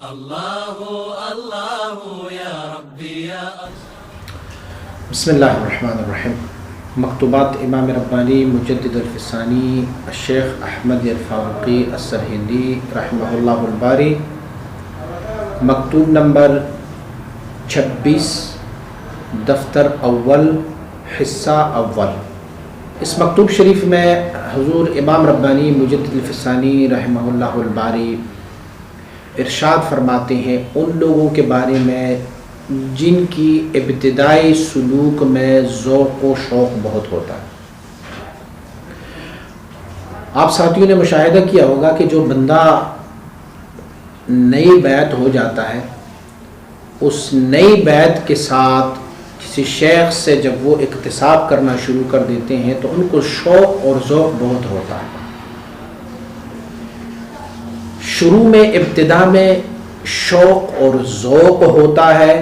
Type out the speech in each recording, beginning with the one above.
بسم اللہ الرحمن الرحیم۔ مکتوبات امام ربانی مجدد الفسانی الشیخ احمد الفاروقی السرہندی رحمہ اللہ الباری، مکتوب نمبر 26، دفتر اول، حصہ اول۔ اس مکتوب شریف میں حضور امام ربانی مجدد الفسانی رحمہ اللہ الباری ارشاد فرماتے ہیں ان لوگوں کے بارے میں جن کی ابتدائی سلوک میں ذوق و شوق بہت ہوتا ہے۔ آپ ساتھیوں نے مشاہدہ کیا ہوگا کہ جو بندہ نئی بیعت ہو جاتا ہے، اس نئی بیعت کے ساتھ کسی شیخ سے جب وہ اکتساب کرنا شروع کر دیتے ہیں تو ان کو شوق اور ذوق بہت ہوتا ہے۔ شروع میں ابتدا میں شوق اور ذوق ہوتا ہے،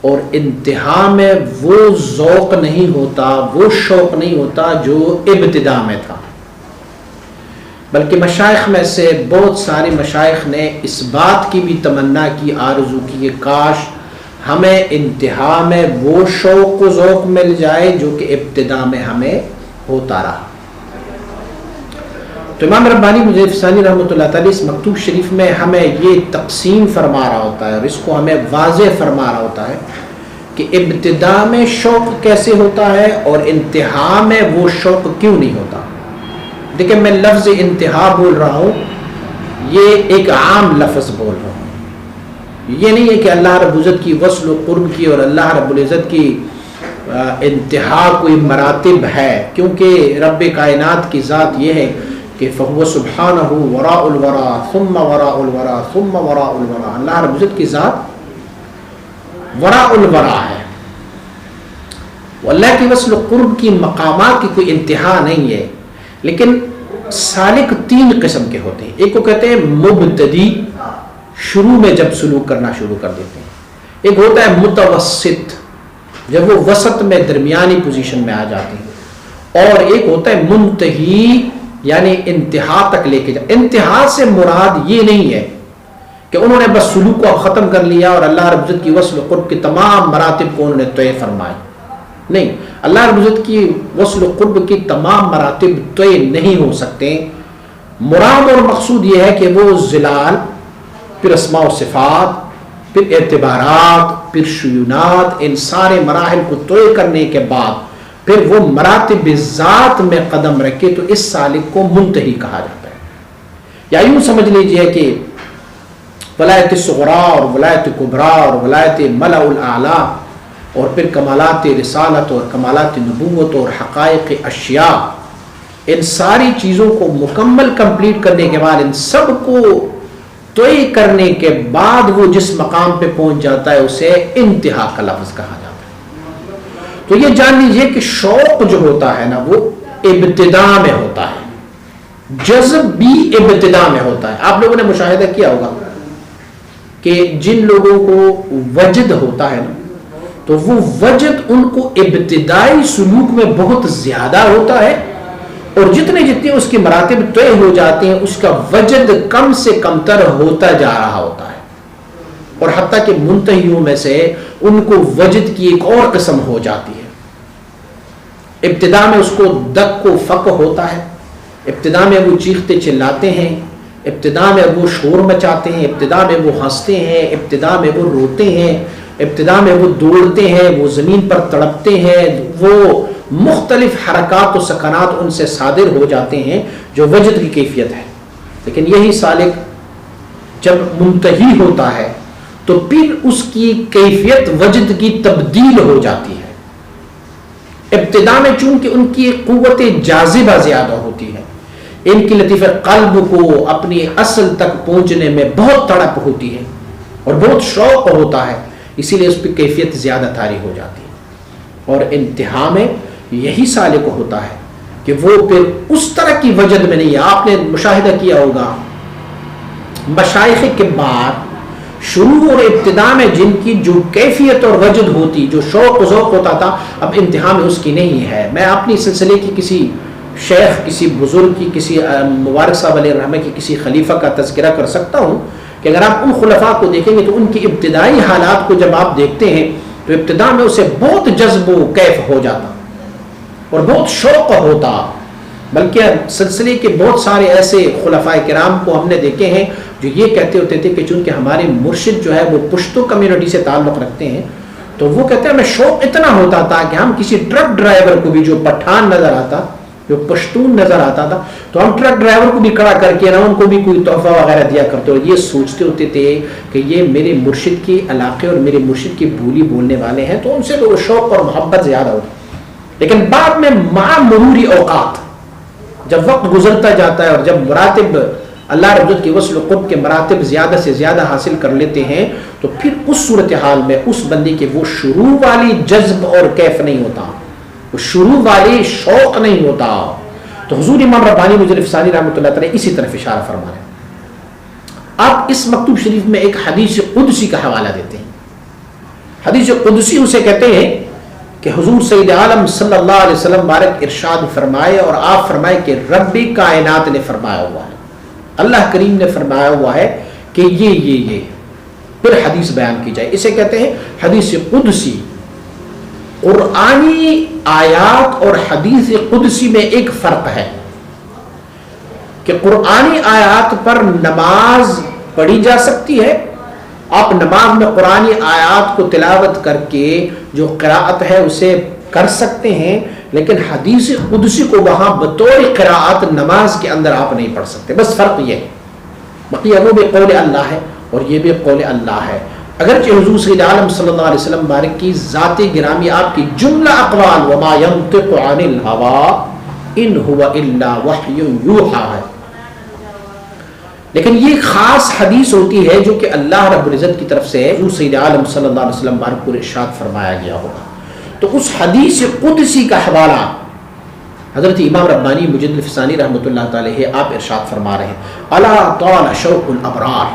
اور انتہا میں وہ ذوق نہیں ہوتا، وہ شوق نہیں ہوتا جو ابتدا میں تھا۔ بلکہ مشائخ میں سے بہت سارے مشائخ نے اس بات کی بھی تمنا کی، آرزو کی کہ کاش ہمیں انتہا میں وہ شوق و ذوق مل جائے جو کہ ابتدا میں ہمیں ہوتا رہا۔ تو امام ربانی مجدد الفسانی رحمۃ اللہ تعالی اس مکتوب شریف میں ہمیں یہ تقسیم فرما رہا ہوتا ہے، اور اس کو ہمیں واضح فرما رہا ہوتا ہے کہ ابتدا میں شوق کیسے ہوتا ہے اور انتہا میں وہ شوق کیوں نہیں ہوتا۔ دیکھیں، میں لفظ انتہا بول رہا ہوں، یہ ایک عام لفظ بول رہا ہوں، یہ نہیں ہے کہ اللہ رب العزت کی وصل و قرب کی اور اللہ رب العزت کی انتہا کوئی مراتب ہے، کیونکہ رب کائنات کی ذات یہ ہے کہ فَهُوَ سُبْحَانَهُ وَرَاءُ الْوَرَى ثُمَّ وَرَاءُ الْوَرَى ثُمَّ وَرَاءُ الْوَرَى۔ اللہ رب العزت کی ذات وراء الورا ہے، اللہ کی وصل و قرب کی مقامات کی کوئی انتہا نہیں ہے۔ لیکن سالک تین قسم کے ہوتے ہیں، ایک کو کہتے ہیں مبتدی، شروع میں جب سلوک کرنا شروع کر دیتے ہیں، ایک ہوتا ہے متوسط، جب وہ وسط میں درمیانی پوزیشن میں آ جاتے ہیں، اور ایک ہوتا ہے منتہی، یعنی انتہا تک لے کے جائے۔ انتہا سے مراد یہ نہیں ہے کہ انہوں نے بس سلوک کو ختم کر لیا اور اللہ رب العزت کی وصل و قرب کی تمام مراتب کو انہوں نے طے فرمائے، نہیں، اللہ رب العزت کی وصل و قرب کی تمام مراتب طے نہیں ہو سکتے۔ مراد اور مقصود یہ ہے کہ وہ ظلال، پھر اسماء و صفات، پھر اعتبارات، پھر شیونات، ان سارے مراحل کو طے کرنے کے بعد پھر وہ مراتب ذات میں قدم رکھے تو اس سالک کو منتہی کہا جاتا ہے۔ یا یوں سمجھ لیجئے کہ ولایت صغریٰ اور ولایت کبریٰ اور ولایت ملأ الاعلیٰ، اور پھر کمالات رسالت اور کمالات نبوت اور حقائق اشیاء، ان ساری چیزوں کو مکمل کمپلیٹ کرنے کے بعد، ان سب کو طے کرنے کے بعد وہ جس مقام پہ پہنچ جاتا ہے اسے انتہا کا لفظ کہا جاتا ہے۔ تو یہ جان لیجئے کہ شوق جو ہوتا ہے نا، وہ ابتدا میں ہوتا ہے، جذب بھی ابتدا میں ہوتا ہے۔ آپ لوگوں نے مشاہدہ کیا ہوگا کہ جن لوگوں کو وجد ہوتا ہے نا، تو وہ وجد ان کو ابتدائی سلوک میں بہت زیادہ ہوتا ہے، اور جتنے اس کی مراتب طے ہو جاتے ہیں اس کا وجد کم سے کم تر ہوتا جا رہا ہوتا ہے، اور حتیٰ کہ منتہیوں میں سے ان کو وجد کی ایک اور قسم ہو جاتی ہے۔ ابتدا میں اس کو دک و فق ہوتا ہے، ابتدا میں وہ چیختے چلاتے ہیں، ابتدا میں وہ شور مچاتے ہیں، ابتدا میں وہ ہنستے ہیں، ابتدا میں وہ روتے ہیں، ابتدا میں وہ دوڑتے ہیں، وہ زمین پر تڑپتے ہیں، وہ مختلف حرکات و سکنات ان سے صادر ہو جاتے ہیں جو وجد کی کیفیت ہے۔ لیکن یہی سالک جب منتہی ہوتا ہے تو پھر اس کی کیفیت وجد کی تبدیل ہو جاتی ہے۔ ابتدا میں چونکہ ان کی قوت جاذبہ زیادہ ہوتی ہے، ان کی لطیف قلب کو اپنی اصل تک پہنچنے میں بہت تڑپ ہوتی ہے اور بہت شوق ہوتا ہے، اسی لیے اس پہ کیفیت زیادہ طاری ہو جاتی ہے۔ اور انتہا میں یہی سالک ہوتا ہے کہ وہ پھر اس طرح کی وجد میں نہیں ہے۔ آپ نے مشاہدہ کیا ہوگا مشائخ کے بعد شروع اور ابتدا میں جن کی جو کیفیت اور وجد ہوتی، جو شوق و ذوق ہوتا تھا، اب انتہا میں اس کی نہیں ہے۔ میں اپنی سلسلے کی کسی شیخ، کسی بزرگ کی، کسی مبارک صاحب علیہ الرحمہ کی کسی خلیفہ کا تذکرہ کر سکتا ہوں کہ اگر آپ ان خلفاء کو دیکھیں گے تو ان کی ابتدائی حالات کو جب آپ دیکھتے ہیں تو ابتدا میں اسے بہت جذب و کیف ہو جاتا اور بہت شوق ہوتا، بلکہ سلسلے کے بہت سارے ایسے خلفاء کرام کو ہم نے دیکھے ہیں جو یہ کہتے ہوتے تھے کہ چونکہ ہمارے مرشد جو ہے وہ پشتو کمیونٹی سے تعلق رکھتے ہیں تو وہ کہتے ہیں ہمیں شوق اتنا ہوتا تھا کہ ہم کسی ٹرک ڈرائیور کو بھی جو پٹھان نظر آتا، جو پشتون نظر آتا تھا، تو ہم ٹرک ڈرائیور کو بھی کھڑا کر کے ان کو بھی کوئی تحفہ وغیرہ دیا کرتے، اور یہ سوچتے ہوتے تھے کہ یہ میرے مرشد کے علاقے اور میرے مرشد کی بولی بولنے والے ہیں تو ان سے تو شوق اور محبت زیادہ ہوتی. لیکن بعد میں مع مروری اوقات جب وقت گزرتا جاتا ہے اور جب مراتب اللہ رب العزت کی وصل و قرب کے مراتب زیادہ سے زیادہ حاصل کر لیتے ہیں تو پھر اس صورتحال میں اس بندے کے وہ شروع والی جذب اور کیف نہیں ہوتا، وہ شروع والی شوق نہیں ہوتا. تو حضور امام ربانی مجد الفسانی رحمۃ اللہ تعالی اسی طرف اشارہ فرما رہے ہیں. آپ اس مکتوب شریف میں ایک حدیث قدسی کا حوالہ دیتے ہیں. حدیث قدسی اسے کہتے ہیں کہ حضور سید عالم صلی اللہ علیہ وسلم بارک ارشاد فرمائے اور آپ فرمائے کہ رب کائنات نے فرمایا ہوا ہے، اللہ کریم نے فرمایا ہوا ہے کہ یہ پھر حدیث بیان کی جائے. اسے کہتے ہیں حدیث قدسی. قرآنی آیات اور حدیث قدسی میں ایک فرق ہے کہ قرآنی آیات پر نماز پڑھی جا سکتی ہے، آپ نماز میں قرآنی آیات کو تلاوت کر کے جو قراءت ہے اسے کر سکتے ہیں، لیکن حدیث قدسی کو وہاں بطور قراءت نماز کے اندر آپ نہیں پڑھ سکتے. بس فرق یہ ہے، بقیہ وہ بھی قول اللہ ہے اور یہ بھی قول اللہ ہے. اگرچہ حضور سید عالم صلی اللہ علیہ وسلم بارک کی ذات گرامی آپ کی جملہ اقوال وما ينطق عن الهوى ان هو الا وحی یوحى ہے، لیکن یہ خاص حدیث ہوتی ہے جو کہ اللہ رب العزت کی طرف سے حضور سید عالم صلی اللہ علیہ وسلم بارک کو ارشاد فرمایا گیا ہوگا. تو اس حدیث قدسی کا حوالہ حضرت امام ربانی مجد الفسانی رحمۃ اللہ تعالی آپ ارشاد فرما رہے ہیں الا طال شوق الابرار.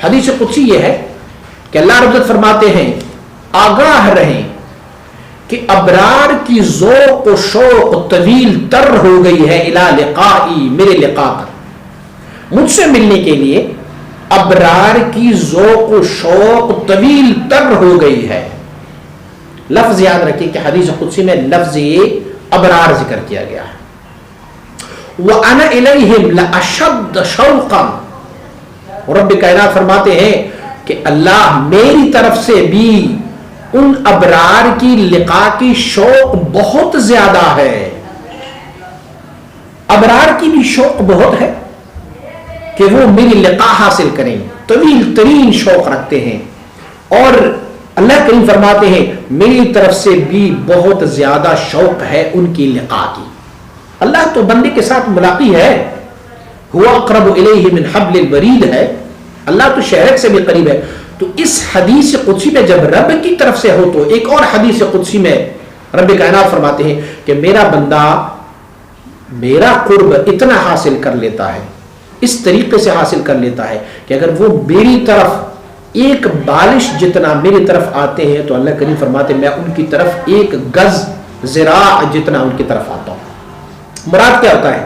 حدیث قدسی یہ ہے کہ اللہ رب العزت فرماتے ہیں آگاہ رہیں کہ ابرار کی ذوق و شوق طویل تر ہو گئی ہے الی لقائی، میرے لقاء پر، مجھ سے ملنے کے لیے ابرار کی ذوق و شوق طویل تر ہو گئی ہے. لفظ یاد رکھیں کہ حدیث قدسی میں لفظ ابرار ذکر کیا گیا ہے. وَأَنَا إِلَيْهِمْ لَأَشَدَّ شَوْقًا. رب کائنات فرماتے ہیں کہ اللہ میری طرف سے بھی ان ابرار کی لقاء کی شوق بہت زیادہ ہے. ابرار کی بھی شوق بہت ہے کہ وہ میری لقاء حاصل کریں، طویل ترین شوق رکھتے ہیں، اور اللہ کریم فرماتے ہیں میری طرف سے بھی بہت زیادہ شوق ہے ان کی لقاء کی. اللہ تو بندے کے ساتھ ملاقی ہے، ہوا اقرب الیہ من حبل الورید ہے، اللہ تو شہرک سے بھی قریب ہے. تو اس حدیث قدسی میں جب رب کی طرف سے ہو تو ایک اور حدیث قدسی میں رب کائنات فرماتے ہیں کہ میرا بندہ میرا قرب اتنا حاصل کر لیتا ہے، اس طریقے سے حاصل کر لیتا ہے کہ اگر وہ میری طرف ایک بالش جتنا میری طرف آتے ہیں تو اللہ کریم فرماتے ہیں میں ان کی طرف ایک گز ذراع جتنا ان کی طرف آتا ہوں. مراد کیا ہوتا ہے؟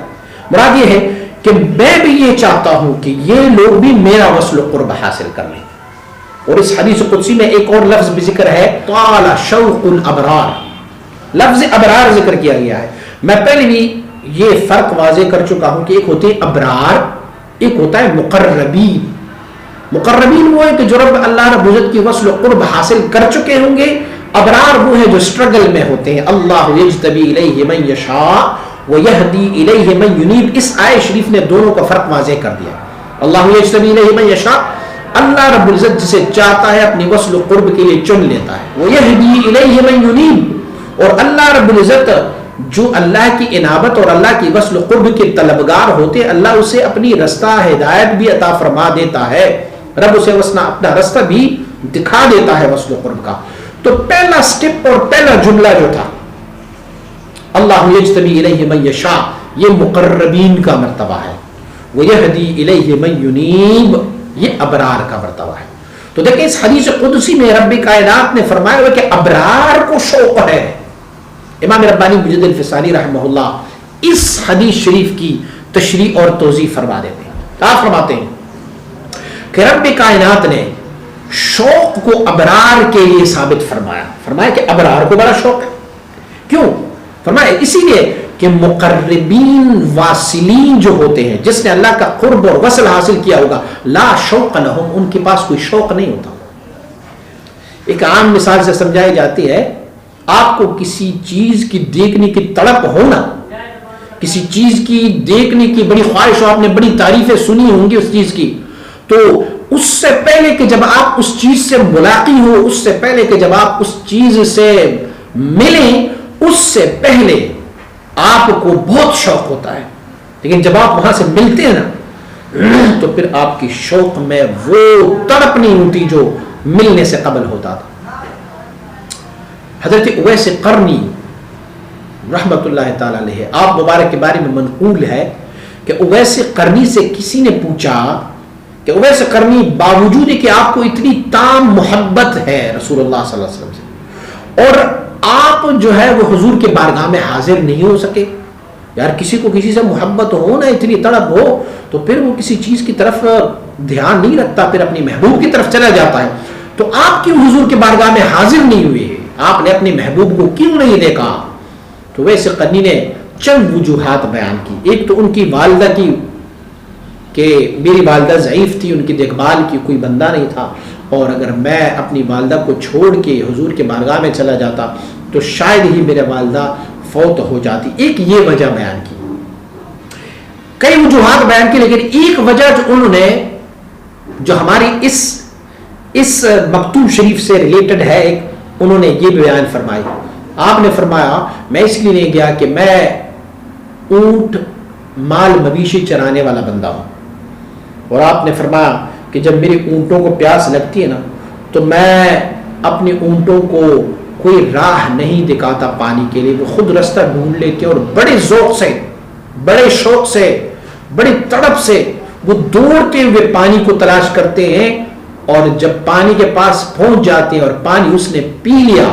مراد یہ ہے کہ میں بھی یہ چاہتا ہوں کہ یہ لوگ بھی میرا وصل و قرب حاصل کر لیں. اور اس حدیث قدسی میں ایک اور لفظ بھی ذکر ہے طال شوق الابرار. لفظ ابرار ذکر کیا گیا ہے. میں پہلے بھی یہ فرق واضح کر چکا ہوں کہ ایک ہوتے ہیں ابرار، ایک ہوتا ہے مقربین. مقربین وہ ہے کہ جو رب اللہ رب العزت کی وصل و قرب حاصل کر چکے ہوں گے. ابرار وہ ہے جو سٹرگل میں ہوتے ہیں. اللہ یجتبی الیہ من یشاء ویہدی الیہ من ینیب. اس آیت شریف نے دونوں کا فرق واضح کر دیا. اللہ یجتبی الیہ من یشاء، اللہ رب العزت جسے چاہتا ہے اپنی وصل و قرب کے لیے چن لیتا ہے. ویہدی الیہ من ینیب، اور اللہ رب العزت جو اللہ کی انابت اور اللہ کی وصل و قرب کے طلبگار ہوتے اللہ اسے اپنی رستہ ہدایت بھی عطا فرما دیتا ہے. رب اسے اپنا رستہ بھی دکھا دیتا ہے وصل و قرب کا. تو پہلا سٹیپ اور پہلا جملہ جو تھا اللہ یجتبی الیہ من یشاء، یہ مقربین کا مرتبہ ہے. ویہدی الیہ من ینیب، یہ ابرار کا مرتبہ ہے. تو دیکھیں اس حدیث قدسی میں رب کائنات نے فرمایا ہوا کہ ابرار کو شوق ہے. امام ربانی مجد الفسانی رحمہ اللہ اس حدیث شریف کی تشریح اور توضیح فرما دیتے ہیں. آپ فرماتے ہیں کہ رب کائنات نے شوق کو ابرار کے لیے ثابت فرمایا کہ ابرار کو بڑا شوق ہے. کیوں فرمایا؟ اسی لیے کہ مقربین واصلین جو ہوتے ہیں، جس نے اللہ کا قرب اور وصل حاصل کیا ہوگا، لا شوق لہم، ان کے پاس کوئی شوق نہیں ہوتا. ایک عام مثال سے سمجھائی جاتی ہے، آپ کو کسی چیز کی دیکھنے کی تڑپ ہونا، کسی چیز کی دیکھنے کی بڑی خواہش ہو، آپ نے بڑی تعریفیں سنی ہوں گی اس چیز کی، تو اس سے پہلے کہ جب آپ اس چیز سے ملاقات ہو، اس سے پہلے کہ جب آپ اس چیز سے ملیں، اس سے پہلے آپ کو بہت شوق ہوتا ہے. لیکن جب آپ وہاں سے ملتے ہیں نا، تو پھر آپ کی شوق میں وہ تڑپ نہیں ہوتی جو ملنے سے قبل ہوتا تھا. حضرت اویس قرنی رحمت اللہ تعالی علیہ، آپ مبارک کے بارے میں منقول ہے کہ اویس قرنی سے کسی نے پوچھا کہ اویس قرنی، باوجود کہ آپ کو اتنی تام محبت ہے رسول اللہ صلی اللہ علیہ وسلم سے، اور آپ جو ہے وہ حضور کے بارگاہ میں حاضر نہیں ہو سکے. یار کسی کو کسی سے محبت ہو نا، اتنی تڑپ ہو، تو پھر وہ کسی چیز کی طرف دھیان نہیں رکھتا، پھر اپنی محبوب کی طرف چلا جاتا ہے. تو آپ کیوں حضور کے بارگاہ میں حاضر نہیں ہوئے؟ آپ نے اپنی محبوب کو کیوں نہیں دیکھا؟ تو ویسے قرنی نے چند وجوہات بیان کی. ایک تو ان کی والدہ کی، کہ میری والدہ ضعیف تھی، ان کی دیکھ بھال کی کوئی بندہ نہیں تھا، اور اگر میں اپنی والدہ کو چھوڑ کے حضور کے بارگاہ میں چلا جاتا تو شاید ہی میرے والدہ فوت ہو جاتی. ایک یہ وجہ بیان کی، کئی وجوہات بیان کی، لیکن ایک وجہ جو انہوں نے، جو ہماری اس مکتوب شریف سے ریلیٹڈ ہے، انہوں نے یہ بیان فرمائی. آپ نے فرمایا میں اس لیے نہیں گیا کہ میں اونٹ مال مویشی چرانے والا بندہ ہوں، اور آپ نے فرمایا کہ جب میری اونٹوں کو پیاس لگتی ہے نا، تو میں اپنے اونٹوں کو کوئی راہ نہیں دکھاتا پانی کے لیے، وہ خود راستہ ڈھونڈ لیتے اور بڑے ذوق سے، بڑے شوق سے، بڑی تڑپ سے وہ دوڑتے ہوئے پانی کو تلاش کرتے ہیں، اور جب پانی کے پاس پہنچ جاتے ہیں اور پانی اس نے پی لیا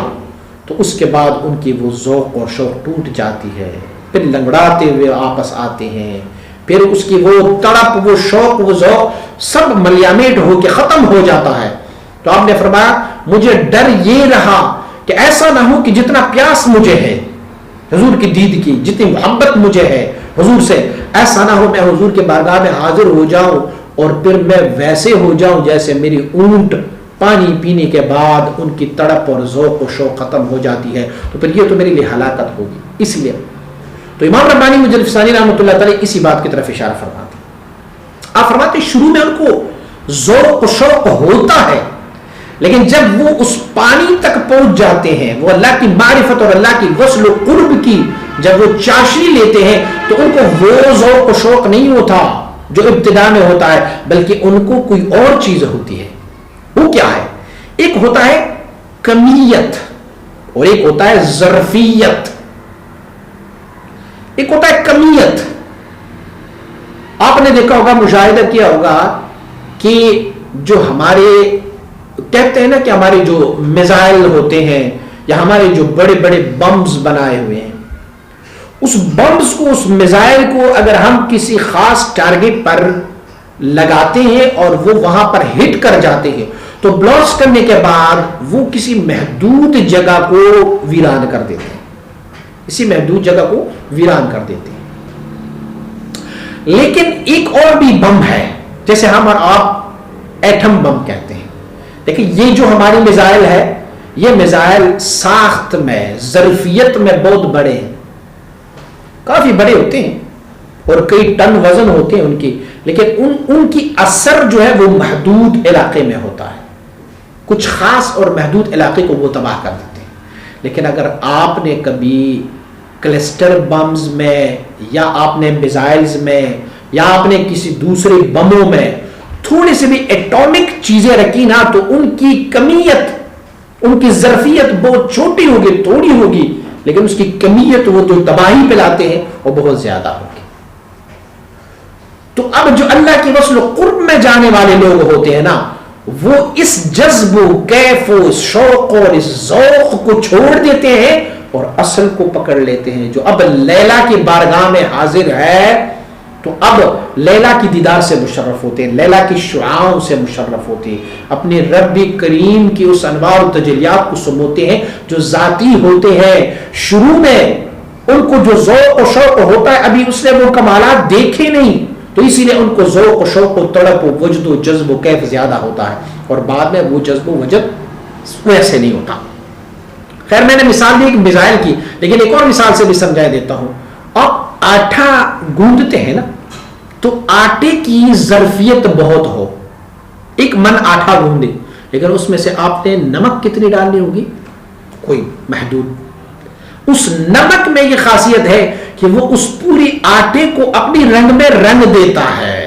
تو اس کے بعد ان کی وہ ذوق اور شوق ٹوٹ جاتی ہے، پھر لنگڑاتے ہوئے آپس آتے ہیں، پھر اس کی وہ تڑپ، وہ شوق، وہ ذوق سب ملیامیٹ ہو کے ختم ہو جاتا ہے. تو آپ نے فرمایا مجھے ڈر یہ رہا کہ ایسا نہ ہو کہ جتنا پیاس مجھے ہے حضور کی دید کی، جتنی محبت مجھے ہے حضور سے، ایسا نہ ہو میں حضور کے بارگاہ میں حاضر ہو جاؤں اور پھر میں ویسے ہو جاؤں جیسے میری اونٹ پانی پینے کے بعد ان کی تڑپ اور ذوق و شوق ختم ہو جاتی ہے، تو پھر یہ تو میرے لیے ہلاکت ہوگی. اس لیے تو امام ربانی مجلد ثانی رحمۃ اللہ تعالی اسی بات کی طرف اشارہ فرماتے. آپ فرماتے شروع میں ان کو ذوق و شوق ہوتا ہے، لیکن جب وہ اس پانی تک پہنچ جاتے ہیں، وہ اللہ کی معرفت اور اللہ کی وصل و قرب کی جب وہ چاشنی لیتے ہیں، تو ان کو وہ ذوق و شوق نہیں ہوتا جو ابتدا میں ہوتا ہے، بلکہ ان کو کوئی اور چیز ہوتی ہے. وہ کیا ہے؟ ایک ہوتا ہے کمیت اور ایک ہوتا ہے ظرفیت. ایک ہوتا ہے کمیت. آپ نے دیکھا ہوگا، مشاہدہ کیا ہوگا کہ جو ہمارے کہتے ہیں نا کہ ہمارے جو میزائل ہوتے ہیں یا ہمارے جو بڑے بڑے بمز بنائے ہوئے ہیں، اس بمز کو، اس میزائل کو اگر ہم کسی خاص ٹارگٹ پر لگاتے ہیں اور وہ وہاں پر ہٹ کر جاتے ہیں، تو بلاسٹ کرنے کے بعد وہ کسی محدود جگہ کو ویران کر دیتے ہیں، اسی محدود جگہ کو ویران کر دیتے ہیں. لیکن ایک اور بھی بم ہے جیسے ہم اور آپ ایٹم بم کہتے ہیں. لیکن یہ جو ہماری میزائل ہے، یہ میزائل ساخت میں، ظرفیت میں بہت بڑے ہیں، کافی بڑے ہوتے ہیں اور کئی ٹن وزن ہوتے ہیں ان کی، لیکن ان کی اثر جو ہے وہ محدود علاقے میں ہوتا ہے، کچھ خاص اور محدود علاقے کو وہ تباہ کر دیتے ہیں. لیکن اگر آپ نے کبھی کلسٹر بمز میں یا آپ نے میزائلز میں یا آپ نے کسی دوسرے بموں میں تھوڑی سی بھی ایٹامک چیزیں رکھی نا، تو ان کی کمیت، ان کی ظرفیت بہت چھوٹی ہوگی، تھوڑی ہوگی، لیکن اس کی کمیت، وہ جو تباہی پھیلاتے ہیں، وہ بہت زیادہ ہوگی. تو اب جو اللہ کی وصل و قرب میں جانے والے لوگ ہوتے ہیں نا، وہ اس جذب و کیف و شوق اور اس ذوق کو چھوڑ دیتے ہیں اور اصل کو پکڑ لیتے ہیں. جو اب لیلا کی بارگاہ میں حاضر ہے تو اب لیلا کی دیدار سے مشرف ہوتے ہیں، لیلا کی شعاؤں سے مشرف ہوتے ہیں، اپنے رب کریم کی اس انوار و تجلیات کو سموتے ہیں جو ذاتی ہوتے ہیں۔ شروع میں ان کو جو ذوق و شوق ہوتا ہے ابھی اس نے وہ کمالات دیکھے نہیں، تو اسی لیے ان کو ذوق و شوق و تڑپ و وجد و جذب و کیف زیادہ ہوتا ہے، اور بعد میں وہ جذب و وجد ویسے نہیں ہوتا۔ خیر میں نے مثال دی ایک میزائل کی، لیکن ایک اور مثال سے بھی سمجھا دیتا ہوں۔ آپ آٹا گوندتے ہیں نا، تو آٹے کی ظرفیت بہت ہو، ایک من آٹا گوندے، لیکن اس میں سے آپ نے نمک کتنی ڈالنی ہوگی؟ کوئی محدود۔ اس نمک میں یہ خاصیت ہے کہ وہ اس پوری آٹے کو اپنی رنگ میں رنگ دیتا ہے۔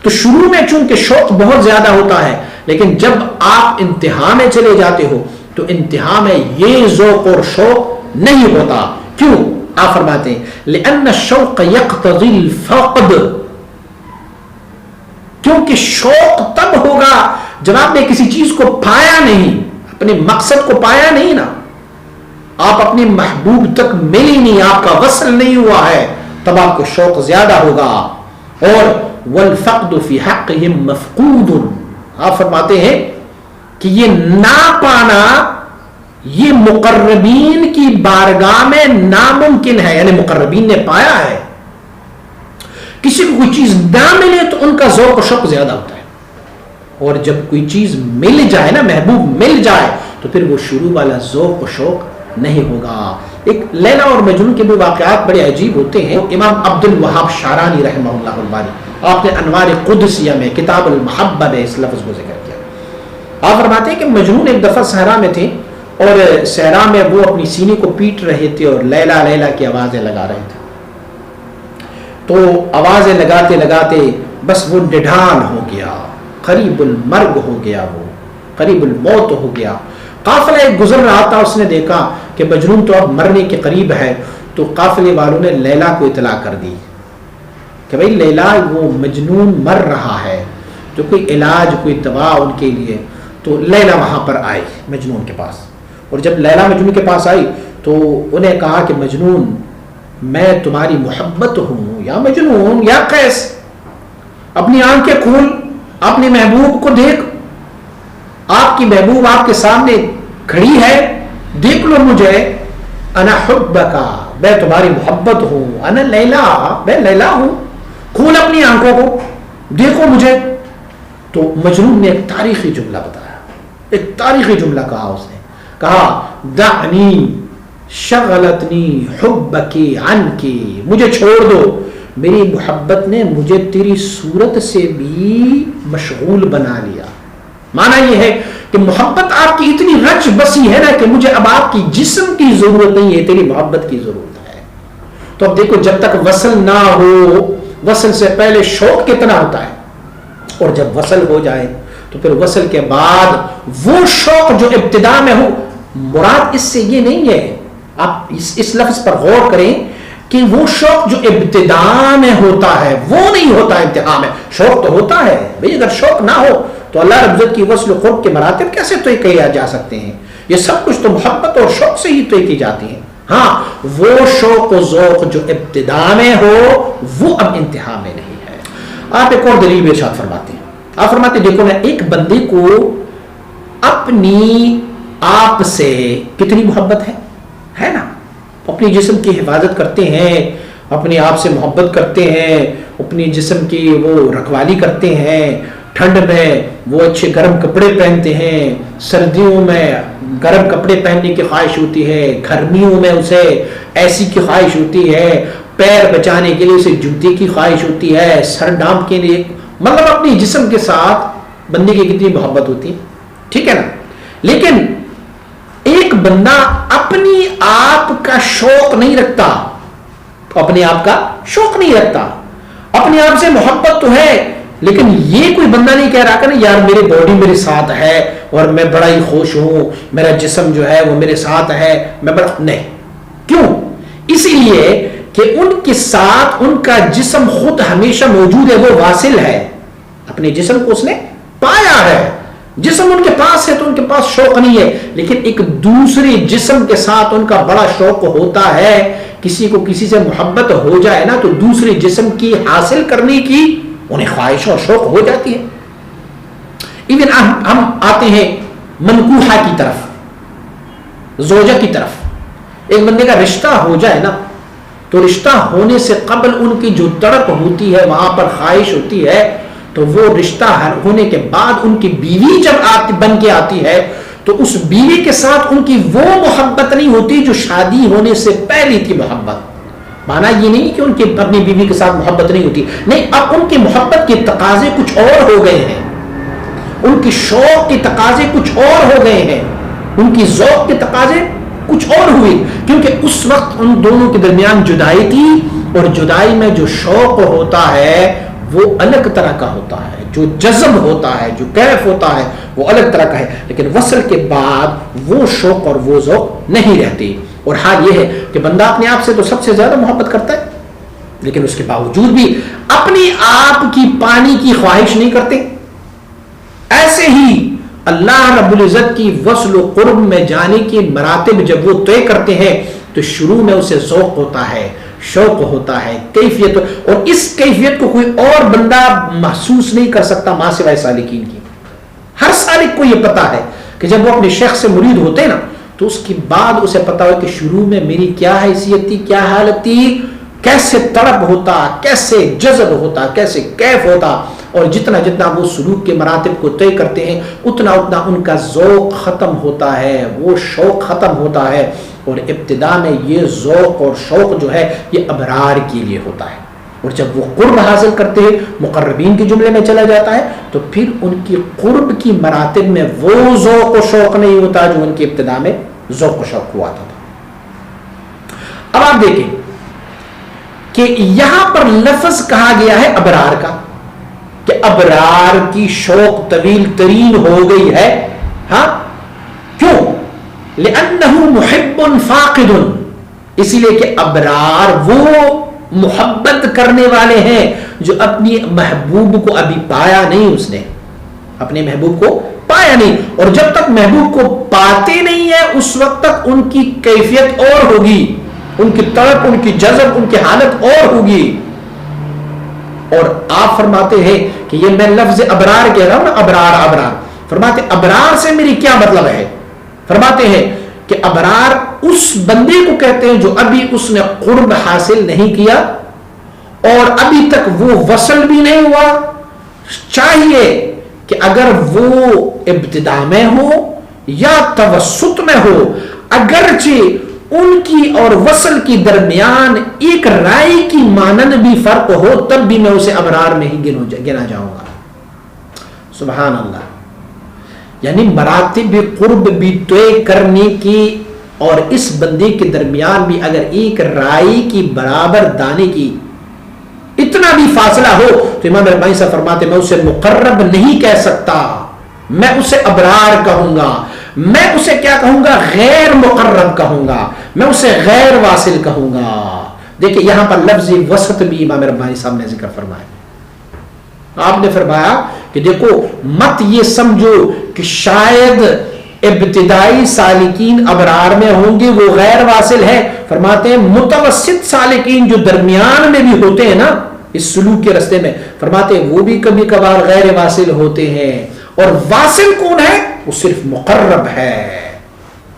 تو شروع میں چونکہ شوق بہت زیادہ ہوتا ہے، لیکن جب آپ انتہا میں چلے جاتے ہو تو انتہا میں یہ ذوق اور شوق نہیں ہوتا۔ کیوں؟ آپ فرماتے ہیں لأن الشوق يقتضي الفقد، کیونکہ شوق تب ہوگا جب آپ نے کسی چیز کو پایا نہیں، اپنے مقصد کو پایا نہیں نا، آپ اپنے محبوب تک ملی نہیں، آپ کا وصل نہیں ہوا ہے، تب آپ کو شوق زیادہ ہوگا۔ اور والفقد في حقهم مفقود، آپ فرماتے ہیں کہ یہ نہ پانا یہ مقربین کی بارگاہ میں ناممکن ہے، یعنی مقربین نے پایا ہے۔ کسی کو کوئی چیز نہ ملے تو ان کا ذوق و شوق زیادہ ہوتا ہے، اور جب کوئی چیز مل جائے نا، محبوب مل جائے، تو پھر وہ شروع والا ذوق و شوق نہیں ہوگا۔ ایک لیلا اور مجنون کے بھی واقعات بڑے عجیب ہوتے ہیں۔ امام عبد الوہاب شارانی رحمہ اللہ الباری، آپ نے انوار قدسیہ میں کتاب المحبہ میں اس لفظ کو ذکر کیا۔ آپ فرماتے ہیں کہ مجنون ایک دفعہ صحرا میں تھے، اور صحرا میں وہ اپنی سینے کو پیٹ رہے تھے اور لیلا لیلا کی آوازیں لگا رہے تھے۔ تو آوازیں لگاتے لگاتے بس وہ نڈھال ہو گیا، قریب المرگ ہو گیا، وہ قریب الموت ہو گیا۔ قافلہ ایک گزر رہا تھا، اس نے دیکھا کہ مجنون تو اب مرنے کے قریب ہے، تو قافلے والوں نے لیلا کو اطلاع کر دی کہ بھئی لیلا وہ مجنون مر رہا ہے، جو کوئی علاج کوئی دوا ان کے لیے۔ تو لیلا وہاں پر آئی مجنون کے پاس، اور جب لیلا مجنون کے پاس آئی تو انہیں کہا کہ مجنون میں تمہاری محبت ہوں، یا مجنون یا قیس، اپنی آنکھیں کھول، اپنے محبوب کو دیکھ، آپ کی محبوب آپ کے سامنے کھڑی ہے، دیکھ لو مجھے، انا حبکا، میں تمہاری محبت ہوں، انا لیلا، میں لیلا ہوں، کھول اپنی آنکھوں کو، دیکھو مجھے۔ تو مجنون نے ایک تاریخی جملہ بتایا، ایک تاریخی جملہ کہا، اس نے کہا دعنی شغلتنی حبکی عنکی، مجھے چھوڑ دو، میری محبت نے مجھے تیری صورت سے بھی مشغول بنا لیا۔ معنی یہ ہے کہ محبت آپ کی اتنی رچ بسی ہے نا کہ مجھے اب آپ کی جسم کی ضرورت نہیں ہے، تیری محبت کی ضرورت ہے۔ تو اب دیکھو جب تک وصل نہ ہو، وصل سے پہلے شوق کتنا ہوتا ہے، اور جب وصل ہو جائے تو پھر وصل کے بعد وہ شوق جو ابتدا میں ہو، مراد اس سے یہ نہیں ہے، آپ اس لفظ پر غور کریں کہ وہ شوق جو ابتدا میں ہوتا ہے وہ نہیں ہوتا انتہا میں۔ شوق تو ہوتا ہے بھئی، اگر شوق نہ ہو تو اللہ رب العزت کی وصل و قرب کے مراتب کیسے طے کیے جا سکتے ہیں؟ یہ سب کچھ تو محبت اور شوق سے ہی طے کی جاتی ہیں۔ ہاں وہ شوق و ذوق جو ابتدا میں ہو وہ اب انتہا میں نہیں ہے۔ آپ ایک اور دلیل ارشاد فرماتے ہیں، آپ فرماتے ہیں دیکھو نا، ایک بندے کو اپنی آپ سے کتنی محبت ہے نا، اپنی جسم کی حفاظت کرتے ہیں، اپنے آپ سے محبت کرتے ہیں، اپنی جسم کی وہ رکھوالی کرتے ہیں، ٹھنڈ میں وہ اچھے گرم کپڑے پہنتے ہیں، سردیوں میں گرم کپڑے پہننے کی خواہش ہوتی ہے، گرمیوں میں اسے ایسی کی خواہش ہوتی ہے، پیر بچانے کے لیے اسے جوتے کی خواہش ہوتی ہے، سر ڈانپ کے لیے، مطلب اپنی جسم کے ساتھ بندے کی کتنی محبت ہوتی ہے، ٹھیک ہے نا۔ لیکن ایک بندہ اپنی آپ کا شوق نہیں رکھتا، اپنے آپ کا شوق نہیں رکھتا، اپنے آپ سے محبت تو ہے، لیکن یہ کوئی بندہ نہیں کہہ رہا کہ نا یار میری باڈی میرے ساتھ ہے اور میں بڑا ہی خوش ہوں، میرا جسم جو ہے وہ میرے ساتھ ہے، میں بڑا نہیں۔ کیوں؟ اسی لیے کہ ان کے ساتھ ان کا جسم خود ہمیشہ موجود ہے، وہ واصل ہے، اپنے جسم کو اس نے پایا ہے، جسم ان کے پاس ہے تو ان کے پاس شوق نہیں ہے، لیکن ایک دوسرے جسم کے ساتھ ان کا بڑا شوق ہوتا ہے کسی کو کسی سے محبت ہو جائے نا تو دوسرے جسم کی حاصل کرنے کی انہیں خواہش اور شوق ہو جاتی ہے. ایون ہم آتے ہیں منکوحہ کی طرف, زوجہ کی طرف. ایک بندے کا رشتہ ہو جائے نا تو رشتہ ہونے سے قبل ان کی جو تڑپ ہوتی ہے, وہاں پر خواہش ہوتی ہے, تو وہ رشتہ ہونے کے بعد ان کی بیوی جب بن کے آتی ہے تو اس بیوی کے ساتھ ان کی وہ محبت نہیں ہوتی جو شادی ہونے سے پہلے تھی محبت. مانا یہ نہیں کہ ان کی اپنی بیوی کے ساتھ محبت نہیں ہوتی, نہیں, اب ان کی محبت کے تقاضے کچھ اور ہو گئے ہیں, ان کی شوق کے تقاضے کچھ اور ہو گئے ہیں, ان کی ذوق کے تقاضے کچھ اور ہوئے, کیونکہ اس وقت ان دونوں کے درمیان جدائی تھی, اور جدائی میں جو شوق ہوتا ہے وہ الگ طرح کا ہوتا ہے, جو جذب ہوتا ہے, جو کیف ہوتا ہے وہ الگ طرح کا ہے, لیکن وصل کے بعد وہ شوق اور وہ ذوق نہیں رہتی. اور حال یہ ہے کہ بندہ اپنے آپ سے تو سب سے زیادہ محبت کرتا ہے, لیکن اس کے باوجود بھی اپنی آپ کی پانی کی خواہش نہیں کرتے. ایسے ہی اللہ رب العزت کی وصل و قرب میں جانے کی مراتب جب وہ طے کرتے ہیں تو شروع میں اسے ذوق ہوتا ہے, شوق ہوتا ہے, کیفیت, اور اس کیفیت کو کوئی اور بندہ محسوس نہیں کر سکتا ماں سوائے سالکین کی. ہر سالک کو یہ پتا ہے کہ جب وہ اپنے شیخ سے مرید ہوتے نا تو اس کے بعد اسے پتا ہو کہ شروع میں میری کیا حیثیت تھی, کیا حالت تھی, کیسے تڑپ ہوتا, کیسے جذب ہوتا, کیسے کیف ہوتا, اور جتنا جتنا وہ سلوک کے مراتب کو طے کرتے ہیں اتنا اتنا ان کا ذوق ختم ہوتا ہے, وہ شوق ختم ہوتا ہے. اور ابتدا میں یہ ذوق اور شوق جو ہے یہ ابرار کے لیے ہوتا ہے, اور جب وہ قرب حاصل کرتے ہیں مقربین کے جملے میں چلا جاتا ہے تو پھر ان کی قرب کی مراتب میں وہ ذوق و شوق نہیں ہوتا جو ان کی ابتدا میں ذوق و شوق ہوا تھا. اب آپ دیکھیں کہ یہاں پر لفظ کہا گیا ہے ابرار کا, کہ ابرار کی شوق طویل ترین ہو گئی ہے. ہاں, کیوں؟ لأنه محب فاقد, اسی لیے کہ ابرار وہ محبت کرنے والے ہیں جو اپنی محبوب کو ابھی پایا نہیں, اس نے اپنے محبوب کو پایا نہیں, اور جب تک محبوب کو پاتے نہیں ہے اس وقت تک ان کی کیفیت اور ہوگی, ان کی تڑپ, ان کی جذب, ان کی حالت اور ہوگی. اور آپ فرماتے ہیں کہ یہ میں لفظ ابرار کہہ رہا ہوں نا, ابرار ابرار, فرماتے ابرار سے میری کیا مطلب ہے؟ فرماتے ہیں کہ ابرار اس بندے کو کہتے ہیں جو ابھی اس نے قرب حاصل نہیں کیا اور ابھی تک وہ وصل بھی نہیں ہوا. چاہیے کہ اگر وہ ابتدا میں ہو یا توسط میں ہو, اگرچہ ان کی اور وصل کی درمیان ایک رائے کی مانند بھی فرق ہو, تب بھی میں اسے ابرار میں ہی گنا جاؤں گا. سبحان اللہ. یعنی مراتب قرب بھی طے کرنے کی, اور اس بندے کے درمیان بھی اگر ایک رائے کی برابر دانے کی اتنا بھی فاصلہ ہو تو امام ربانی صاحب فرماتے میں اسے مقرب نہیں کہہ سکتا, میں اسے ابرار کہوں گا, میں اسے کیا کہوں گا؟ غیر مقرب کہوں گا, میں اسے غیر واصل کہوں گا. دیکھیں یہاں پر لفظ وسط بھی امام ربانی صاحب نے ذکر فرمایا. آپ نے فرمایا کہ دیکھو مت یہ سمجھو کہ شاید ابتدائی سالکین ابرار میں ہوں گے وہ غیر واصل ہے. فرماتے ہیں متوسط سالکین جو درمیان میں بھی ہوتے ہیں نا اس سلوک کے رستے میں, فرماتے ہیں وہ بھی کبھی کبھار غیر واصل ہوتے ہیں, اور واصل کون ہے؟ وہ صرف مقرب ہے.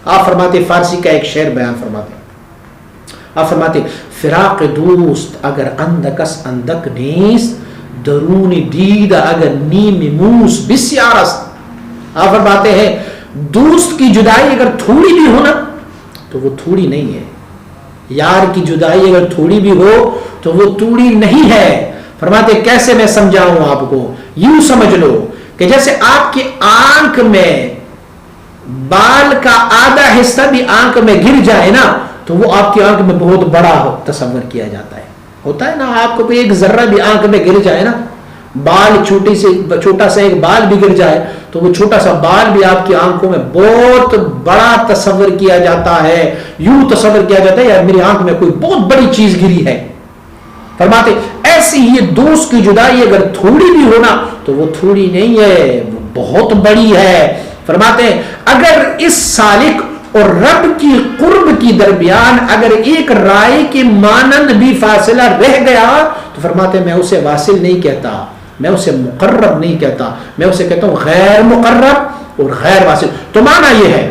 آپ فرماتے ہیں فارسی کا ایک شعر بیان فرماتے ہیں, آپ فرماتے ہیں فراق دوست اگر اندکس اندک نیست, درون دید اگر نیم موس بسیارست. آپ فرماتے ہیں دوست کی جدائی اگر تھوڑی بھی ہو نا تو وہ تھوڑی نہیں ہے, یار کی جدائی اگر تھوڑی بھی ہو تو وہ تھوڑی نہیں ہے. فرماتے کیسے میں سمجھاؤں آپ کو؟ یوں سمجھ لو کہ جیسے آپ کی آنکھ میں بال کا آدھا حصہ بھی آنکھ میں گر جائے نا تو وہ آپ کی آنکھ میں بہت بڑا تصور کیا جاتا ہے. ہوتا ہے نا, آپ کو کوئی ایک ذرہ بھی آنکھ میں گر جائے نا, بال چھوٹا سا ایک بال بھی گر جائے تو وہ چھوٹا سا بال بھی آپ کی آنکھوں میں بہت بڑا تصور کیا جاتا ہے. یوں تصور کیا جاتا ہے یار میری آنکھ میں کوئی بہت بڑی چیز گری ہے. فرماتے ایسی یہ دوست کی جدائی اگر تھوڑی بھی ہونا تو وہ تھوڑی نہیں ہے, وہ بہت بڑی ہے. فرماتے ہیں اگر اس سالک اور رب کی قرب کی درمیان اگر ایک رائے کے مانند بھی فاصلہ رہ گیا تو فرماتے ہیں میں اسے واصل نہیں کہتا، میں اسے مقرب نہیں کہتا، میں اسے کہتا ہوں غیر مقرب اور غیر واصل۔ تو معنی یہ ہے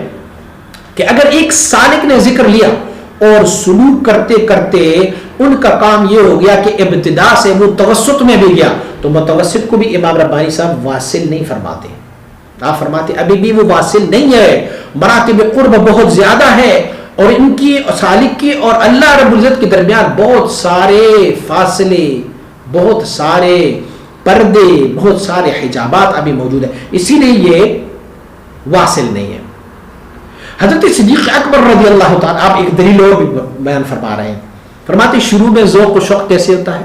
کہ اگر ایک سالک نے ذکر لیا اور سلوک کرتے کرتے ان کا کام یہ ہو گیا کہ ابتدا سے وہ توسط میں بھی گیا، تو متوسط کو بھی امام ربانی صاحب واصل نہیں فرماتے، آپ فرماتے ابھی بھی وہ واصل نہیں ہے، مراتب قرب بہت زیادہ ہے اور ان کی سالک کی اور اللہ رب العزت کے درمیان بہت سارے فاصلے، بہت سارے پردے، بہت سارے حجابات ابھی موجود ہیں، اسی لیے یہ واصل نہیں ہے۔ حضرت صدیق اکبر رضی اللہ تعالیٰ، آپ ایک دلیل اور بھی بیان فرما رہے ہیں، فرماتے شروع میں ذوق و شوق کیسے ہوتا ہے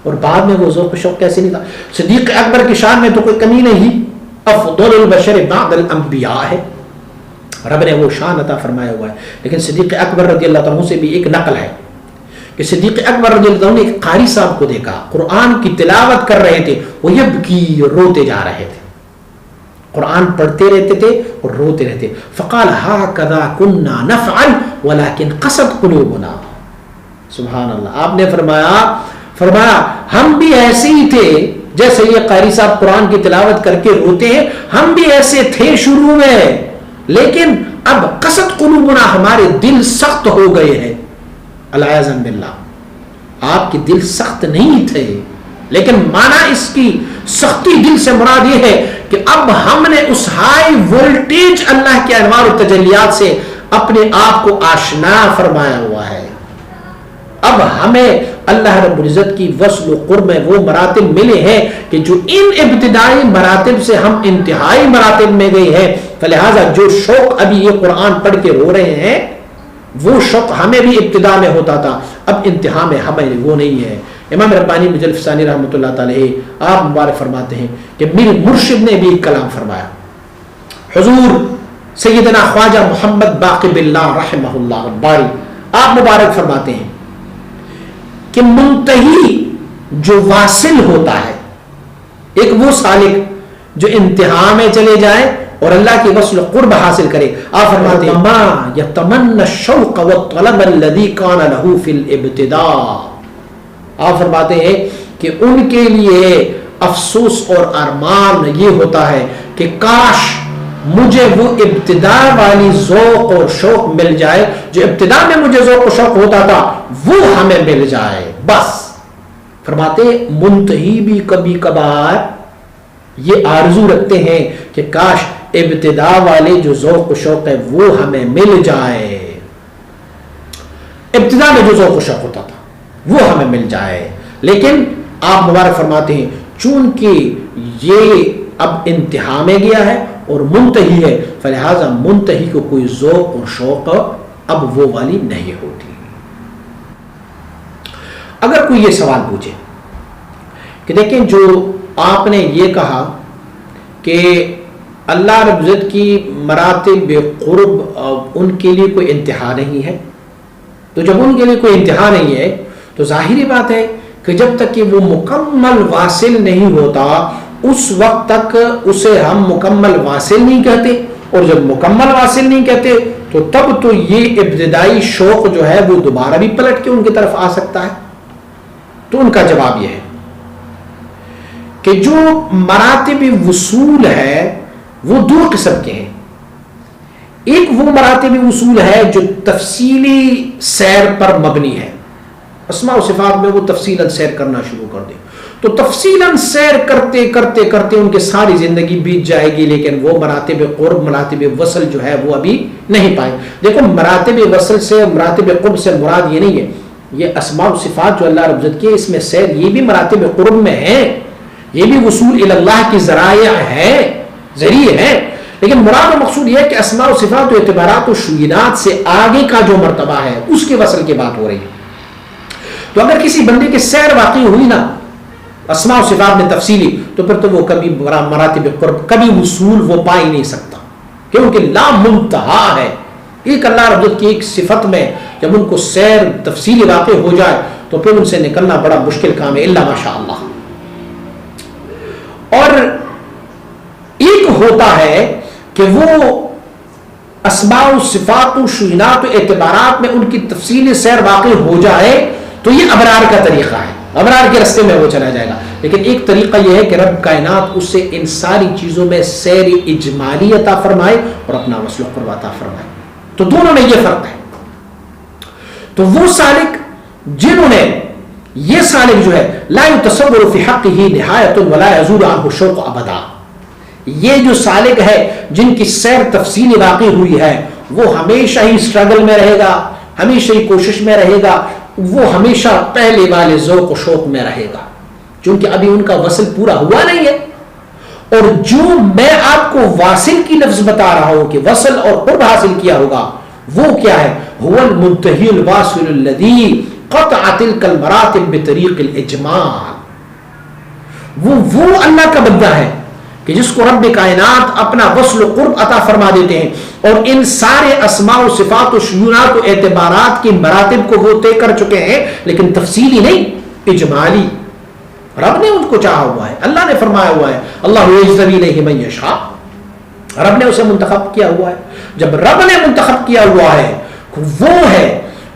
اور بعد میں وہ ذوق و شوق کیسے نہیں تھا۔ صدیق اکبر کی شان میں تو کوئی کمی نہیں، افضل البشر بعد الانبیاء ہے، رب نے وہ شان عطا فرمایا ہوا ہے۔ لیکن صدیق اکبر رضی اللہ عنہ سے بھی ایک نقل ہے کہ صدیق اکبر رضی اللہ عنہ نے ایک قاری صاحب کو دیکھا، قرآن کی تلاوت کر رہے تھے، وہ یبکی روتے جا رہے تھے، قرآن پڑھتے رہتے تھے اور روتے رہتے، فقال ہاکذا کنا نفعل ولکن قست قلوبنا، سبحان اللہ، آپ نے فرمایا ہم بھی ایسے ہی تھے جیسے یہ قاری صاحب قرآن کی تلاوت کر کے روتے ہیں، ہم بھی ایسے تھے شروع میں، لیکن اب قست قلوبنا، ہمارے دل سخت ہو گئے ہیں، العیاذ باللہ، آپ کے دل سخت نہیں تھے، لیکن معنی اس کی سختی دل سے مراد یہ ہے کہ اب ہم نے اس ہائی وولٹیج اللہ کے انوار و تجلیات سے اپنے آپ کو آشنا فرمایا ہوا ہے، اب ہمیں اللہ رب العزت کی وصل و قرب میں وہ مراتب ملے ہیں کہ جو ان ابتدائی مراتب سے ہم انتہائی مراتب میں گئے ہیں، فلہذا جو شوق ابھی یہ قرآن پڑھ کے رو رہے ہیں وہ شوق ہمیں بھی ابتدا میں ہوتا تھا، اب انتہا میں ہمیں وہ نہیں ہے۔ امام ربانی مجلد ثانی رحمۃ اللہ تعالی آپ مبارک فرماتے ہیں کہ میرے مرشد نے بھی ایک کلام فرمایا، حضور سیدنا خواجہ محمد باقی باللہ رحمہ اللہ باری، آپ مبارک فرماتے ہیں کہ منتہی جو واصل ہوتا ہے، ایک وہ سالک جو انتہا میں چلے جائے اور اللہ کی وصل قرب حاصل کرے، آپ فرماتے ہیں ما یتمنى الشوق والطلب الذي كان له في الابتداء، آپ فرماتے ہیں کہ ان کے لیے افسوس اور ارمان یہ ہوتا ہے کہ کاش مجھے وہ ابتدا والی ذوق اور شوق مل جائے، جو ابتدا میں مجھے ذوق و شوق ہوتا تھا وہ ہمیں مل جائے بس۔ فرماتے منتہی بھی کبھی کبھار یہ آرزو رکھتے ہیں کہ کاش ابتدا والے جو ذوق و شوق ہے وہ ہمیں مل جائے، ابتدا میں جو ذوق و شوق ہوتا تھا وہ ہمیں مل جائے، لیکن آپ مبارک فرماتے ہیں چونکہ یہ اب انتہا میں گیا ہے اور منتہی ہے، فلہذا منتہی کو کوئی ذوق اور شوق اب وہ والی نہیں ہوتی۔ اگر کوئی یہ سوال پوچھے کہ دیکھیں جو آپ نے یہ کہا کہ اللہ رب العزت کی مراتب قرب ان کے لیے کوئی انتہا نہیں ہے، تو جب ان کے لیے کوئی انتہا نہیں ہے تو ظاہری بات ہے کہ جب تک کہ وہ مکمل واصل نہیں ہوتا اس وقت تک اسے ہم مکمل واصل نہیں کہتے، اور جب مکمل واصل نہیں کہتے تو تب تو یہ ابتدائی شوق جو ہے وہ دوبارہ بھی پلٹ کے ان کی طرف آ سکتا ہے۔ تو ان کا جواب یہ ہے کہ جو مراتب وصول ہے وہ دو قسم کے ہیں، ایک وہ مراتب وصول ہے جو تفصیلی سیر پر مبنی ہے، اسماء و صفات میں وہ تفصیلاً سیر کرنا شروع کر دیں تو تفصیلاً سیر کرتے کرتے کرتے ان کے ساری زندگی بیت جائے گی، لیکن وہ مراتب قرب مراتب وصل جو ہے وہ ابھی نہیں پائے۔ دیکھو مراتب وصل سے مراتب قرب سے مراد یہ نہیں ہے، یہ اسماء و صفات جو اللہ رب العزت کی اس میں سیر یہ بھی مراتب قرب میں ہے، یہ بھی وصول الی اللہ کی ذرائع ہے، ذریعے ہیں، لیکن مراد و مقصود یہ ہے کہ اسماء و صفات و اعتبارات و شیوینات سے آگے کا جو مرتبہ ہے اس کے وصل کی بات ہو رہی ہے۔ تو اگر کسی بندے کے سیر واقع ہوئی نا اسماء و صفات میں تفصیلی تو پھر تو وہ کبھی مراتب قرب کبھی وصول وہ پا ہی نہیں سکتا، کیونکہ لا منتہا ہے۔ ایک اللہ رب العزت کی ایک صفت میں جب ان کو سیر تفصیلی واقع ہو جائے تو پھر ان سے نکلنا بڑا مشکل کام ہے، الا ماشاء اللہ۔ اور ایک ہوتا ہے کہ وہ اسماء و صفات و شینات و اعتبارات میں ان کی تفصیلی سیر واقع ہو جائے تو یہ ابرار کا طریقہ ہے، ابرار کے رستے میں وہ چلا جائے گا. لیکن ایک طریقہ یہ ہے کہ رب کائنات اس سے ان ساری چیزوں میں سیر اجمالی عطا فرمائے اور اپنا وصل و قرب عطا فرمائے. تو دونوں میں یہ فرق ہے. تو وہ سالک جنہوں نے یہ سالک جو ہے لا يتصور فی حقہ نہایت ولا یزول عنہ شوق ابدا، یہ جو سالک ہے جن کی سیر تفصیلی واقع ہوئی ہے وہ ہمیشہ ہی اسٹرگل میں رہے گا، ہمیشہ ہی کوشش میں رہے گا، وہ ہمیشہ پہلے والے ذوق و شوق میں رہے گا چونکہ ابھی ان کا وصل پورا ہوا نہیں ہے. اور جو میں آپ کو واصل کی لفظ بتا رہا ہوں کہ وصل اور قرب حاصل کیا ہوگا وہ کیا ہے؟ هو المنتهی الواصل الذی قطع تلك المراتب بطریق الاجمال. وہ اللہ کا بندہ ہے کہ جس کو رب کائنات اپنا وصل و قرب عطا فرما دیتے ہیں اور ان سارے اسماء و صفات و شیونات و اعتبارات کی مراتب کو وہ طے کر چکے ہیں لیکن تفصیلی نہیں، اجمالی. رب نے ان کو چاہا ہوا ہے، اللہ نے فرمایا ہوا ہے اللہ یجتبی الیہ من یشاء، رب نے اسے منتخب کیا ہوا ہے. جب رب نے منتخب کیا ہوا ہے وہ ہے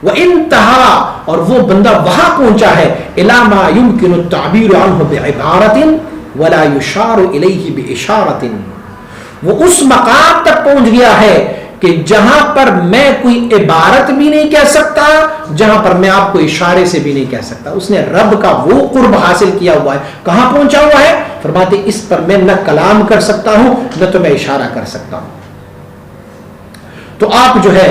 وہ انتہا، اور وہ بندہ وہاں پہنچا ہے الی ما یمکن التعبیر عنہ بعبارۃ ولا یشار الیہ باشارۃ، وہ اس مقام تک پہنچ گیا ہے کہ جہاں پر میں کوئی عبارت بھی نہیں کہہ سکتا، جہاں پر میں آپ کو اشارے سے بھی نہیں کہہ سکتا. اس نے رب کا وہ قرب حاصل کیا ہوا ہے. کہاں پہنچا ہوا ہے؟ فرماتے اس پر میں نہ کلام کر سکتا ہوں نہ تو میں اشارہ کر سکتا ہوں. تو آپ جو ہے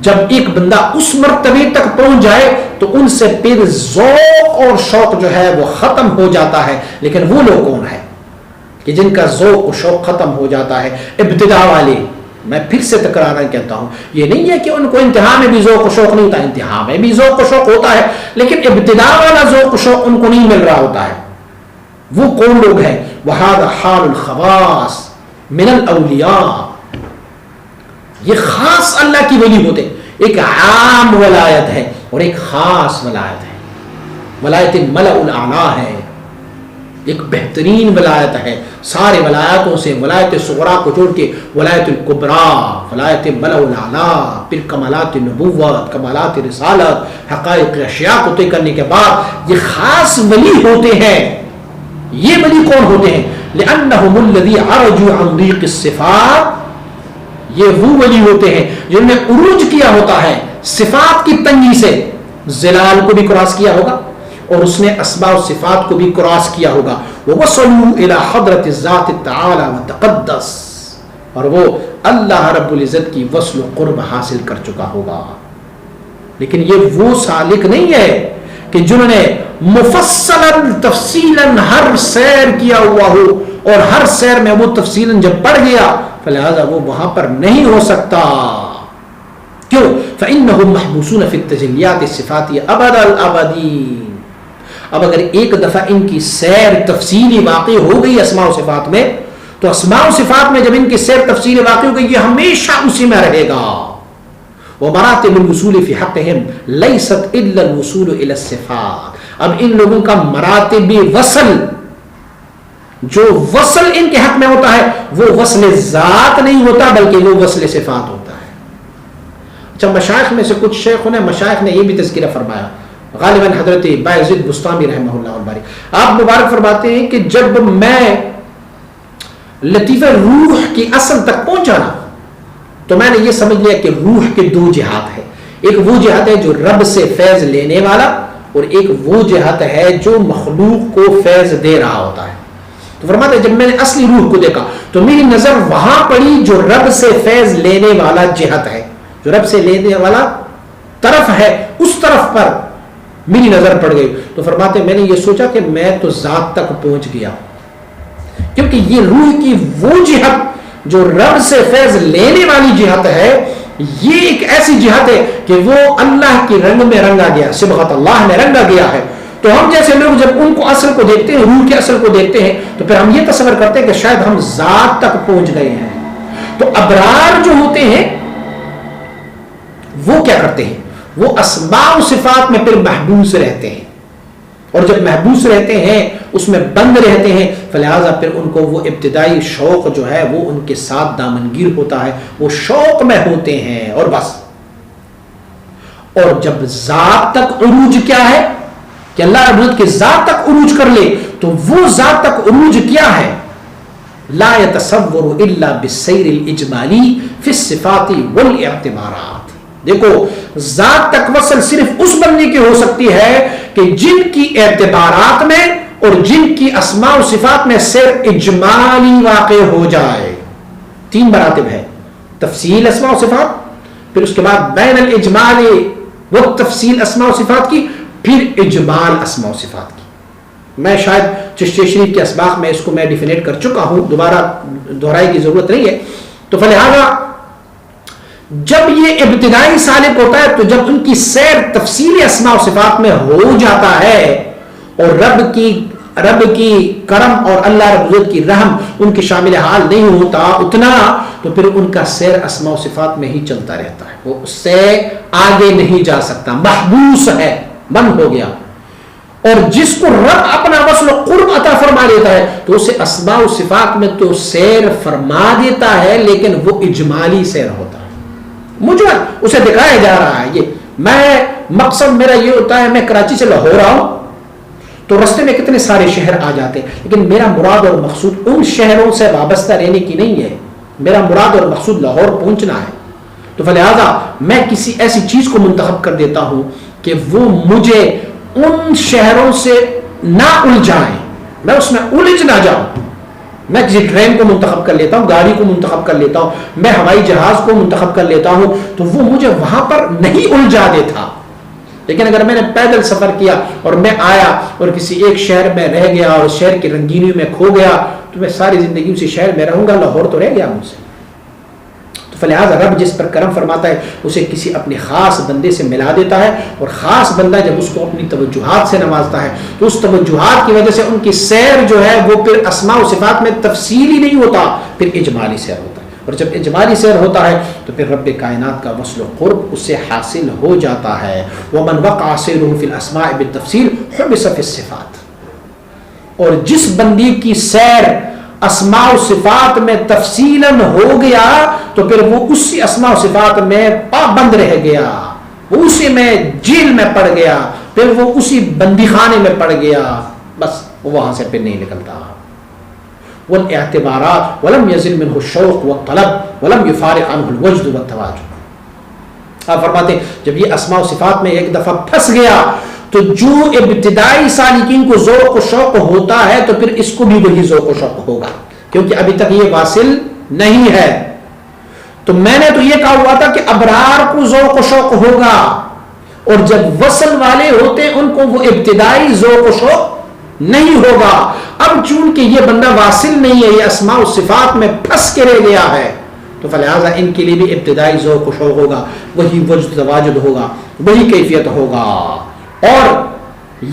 جب ایک بندہ اس مرتبے تک پہنچ جائے تو ان سے پھر ذوق اور شوق جو ہے وہ ختم ہو جاتا ہے. لیکن وہ لوگ کون ہیں کہ جن کا ذوق و شوق ختم ہو جاتا ہے؟ ابتدا والے. میں پھر سے تکرارا کہتا ہوں یہ نہیں ہے کہ ان کو انتہا میں بھی ذوق و شوق نہیں ہوتا، انتہا میں بھی ذوق و شوق ہوتا ہے لیکن ابتدا والا ذوق و شوق ان کو نہیں مل رہا ہوتا ہے. وہ کون لوگ ہیں؟ وَهَذَا حَالُ الْخَوَاصِ مِنَ الْأَوْلِيَاءِ، یہ خاص اللہ کی ولی ہوتے. ایک عام ولایت ہے اور ایک خاص ولایت ہے. ولایت الملأ الاعلیٰ ہے، ایک بہترین ولایت ہے سارے ولایتوں سے. ولایت صغرا کو چھوڑ کے ولایت الکبریٰ، ولایت ملأ الاعلیٰ، پھر کمالات نبوت، کمالات رسالت، حقائق اشیاء کو طے کرنے کے بعد یہ خاص ولی ہوتے ہیں. یہ ولی کون ہوتے ہیں؟ لأنهم الذي عرجوا عن ضيق الصفات، یہ وہ ولی ہوتے ہیں جنہوں نے عروج کیا ہوتا ہے صفات کی تنگی سے. زلال کو بھی کراس کیا ہوگا اور اس نے اسماء و صفات کو بھی کراس کیا ہوگا. وَوَصَلُوا إِلَى حَضْرَةِ الذَّاتِ التَّعَالَى وَتَقَدَّسِ، اور وہ اللہ رب العزت کی وصل و قرب حاصل کر چکا ہوگا. لیکن یہ وہ سالک نہیں ہے کہ جنہوں نے مفصلاً تفصیلاً ہر سیر کیا ہوا ہو اور ہر سیر میں وہ تفصیلاً جب پڑ گیا فلہذا وہ وہاں پر نہیں ہو سکتا. کیوں؟ فَإِنَّهُمْ مَحْبُوسُونَ فِي التَّجَلِّيَاتِ الصِّفَاتِ أَبَدَ الْأَبَدِينَ. اب اگر ایک دفعہ ان کی سیر تفصیلی واقع ہو گئی اسماء و صفات میں تو اسماء و صفات میں جب ان کی سیر تفصیلی واقع ہو گئی یہ ہمیشہ اسی میں رہے گا. وَمَرَاتِبُ الْوُصُولِ فِي حَقِّهِمْ لَيْسَتْ إِلَّا الْوُصُولُ إِلَى الصِّفَاتِ. اب ان لوگوں کا مراتب وصل، جو وصل ان کے حق میں ہوتا ہے وہ وصل ذات نہیں ہوتا بلکہ وہ وصل صفات ہوتا ہے. اچھا، مشائخ میں سے کچھ شیخوں نے مشائخ نے یہ بھی تذکرہ فرمایا، غالباً حضرت بایزید بستامی رحمہ اللہ الباری، آپ مبارک فرماتے ہیں کہ جب میں لطیفہ روح کی اصل تک پہنچا نا تو میں نے یہ سمجھ لیا کہ روح کے دو جہات ہیں. ایک وہ جہت ہے جو رب سے فیض لینے والا اور ایک وہ جہت ہے جو مخلوق کو فیض دے رہا ہوتا ہے. تو فرماتے ہیں جب میں نے اصلی روح کو دیکھا تو میری نظر وہاں پڑی جو رب سے فیض لینے والا جہت ہے، جو رب سے لینے والا طرف ہے، اس طرف پر میری نظر پڑ گئی. تو فرماتے ہیں میں نے یہ سوچا کہ میں تو ذات تک پہنچ گیا، کیونکہ یہ روح کی وہ جہت جو رب سے فیض لینے والی جہت ہے یہ ایک ایسی جہت ہے کہ وہ اللہ کی رنگ میں رنگا گیا، صبغت اللہ میں رنگا گیا ہے. تو ہم جیسے لوگ جب ان کو اصل کو دیکھتے ہیں، روح کے اصل کو دیکھتے ہیں تو پھر ہم یہ تصور کرتے ہیں کہ شاید ہم ذات تک پہنچ گئے ہیں. تو ابرار جو ہوتے ہیں وہ کیا کرتے ہیں؟ وہ اسماء و صفات میں پھر محبوس رہتے ہیں. اور جب محبوس رہتے ہیں اس میں بند رہتے ہیں فلہذا پھر ان کو وہ ابتدائی شوق جو ہے وہ ان کے ساتھ دامنگیر ہوتا ہے، وہ شوق میں ہوتے ہیں اور بس. اور جب ذات تک عروج کیا ہے کہ اللہ رب العزت کے ذات تک عروج کر لے تو وہ ذات تک عروج کیا ہے؟ لا يتصور الا بالسیر الاجمالی فی الصفات والاعتبارات. دیکھو ذات تک وصل صرف اس بندے کی ہو سکتی ہے کہ جن کی اعتبارات میں اور جن کی اسماء و صفات میں سیر اجمالی واقع ہو جائے. 3 مراتب ہے، تفصیل اسماء و صفات، پھر اس کے بعد بین الاجمال و تفصیل اسماء و صفات کی، پھر اجمال اسماء و صفات کی. میں شاید چشتی شریف کے اسباق میں اس کو میں ڈیفینیٹ کر چکا ہوں، دوبارہ دہرائی کی ضرورت نہیں ہے. تو فلہذا جب یہ ابتدائی سالک ہوتا ہے تو جب ان کی سیر تفصیل اسماء و صفات میں ہو جاتا ہے اور رب کی کرم اور اللہ رب العزت کی رحم ان کے شامل حال نہیں ہوتا اتنا، تو پھر ان کا سیر اسماء و صفات میں ہی چلتا رہتا ہے، وہ اس سے آگے نہیں جا سکتا، محبوس ہے، بند ہو گیا. اور جس کو رب اپنا وصل و قرب عطا فرما دیتا ہے تو اسے اسماء و صفات میں تو سیر فرما دیتا ہے لیکن وہ اجمالی سیر ہوتا ہے، مجمل اسے دکھایا جا رہا ہے. یہ میں مقصد میرا یہ ہوتا ہے، میں کراچی سے لاہور آؤں تو رستے میں کتنے سارے شہر آ جاتے ہیں، لیکن میرا مراد اور مقصود ان شہروں سے وابستہ رہنے کی نہیں ہے، میرا مراد اور مقصود لاہور پہنچنا ہے. تو فلہذا میں کسی ایسی چیز کو منتخب کر دیتا ہوں کہ وہ مجھے ان شہروں سے نہ الجھائیں، میں اس میں الجھ نہ جاؤں. میں کسی ٹرین کو منتخب کر لیتا ہوں، گاڑی کو منتخب کر لیتا ہوں، میں ہوائی جہاز کو منتخب کر لیتا ہوں تو وہ مجھے وہاں پر نہیں الجھا دیتا. لیکن اگر میں نے پیدل سفر کیا اور میں آیا اور کسی ایک شہر میں رہ گیا اور شہر کی رنگینیوں میں کھو گیا تو میں ساری زندگی اسی شہر میں رہوں گا، لاہور تو رہ گیا مجھ سے. تو فلہذا رب جس پر کرم فرماتا ہے اسے کسی اپنے خاص بندے سے ملا دیتا ہے، اور خاص بندہ جب اس کو اپنی توجہات سے نوازتا ہے تو اس توجہات کی وجہ سے ان کی سیر جو ہے وہ پھر اسماء و صفات میں تفصیلی نہیں ہوتا، پھر اجمالی سیر ہوتا ہے. اور جب اجمالی سیر ہوتا ہے تو پھر رب کائنات کا وصل و قرب اس سے حاصل ہو جاتا ہے. ومن وقع سیرہ فی الاسماء بالتفصیل حبس فی الصفات. اور جس بندی کی سیر اسماء و صفات میں تفصیلاً ہو گیا تو پھر وہ اسی اسماء و صفات میں پابند رہ گیا، وہ اسی میں جیل میں پڑ گیا، پھر وہ اسی بندی خانے میں پڑ گیا، بس وہاں سے پھر نہیں نکلتا. والاعتبارات ولم يزل منه الشوق والطلب ولم يفارق عنه الوجد والتواجد. آپ فرماتے ہیں جب یہ اسماء و صفات میں ایک دفعہ پھنس گیا تو جو ابتدائی سالکین کو ذوق و شوق ہوتا ہے تو پھر اس کو بھی وہی ذوق و شوق ہوگا، کیونکہ ابھی تک یہ واصل نہیں ہے. تو میں نے تو یہ کہا ہوا تھا کہ ابرار کو ذوق و شوق ہوگا، اور جب وصل والے ہوتے ان کو وہ ابتدائی ذوق و شوق نہیں ہوگا. اب چونکہ یہ بندہ واصل نہیں ہے، یہ اسماء و صفات میں پھنس کے رہ گیا ہے، تو فلہذا ان کے لیے بھی ابتدائی ذوق و شوق ہوگا، وہی وجد تواجد ہوگا، وہی کیفیت ہوگا. اور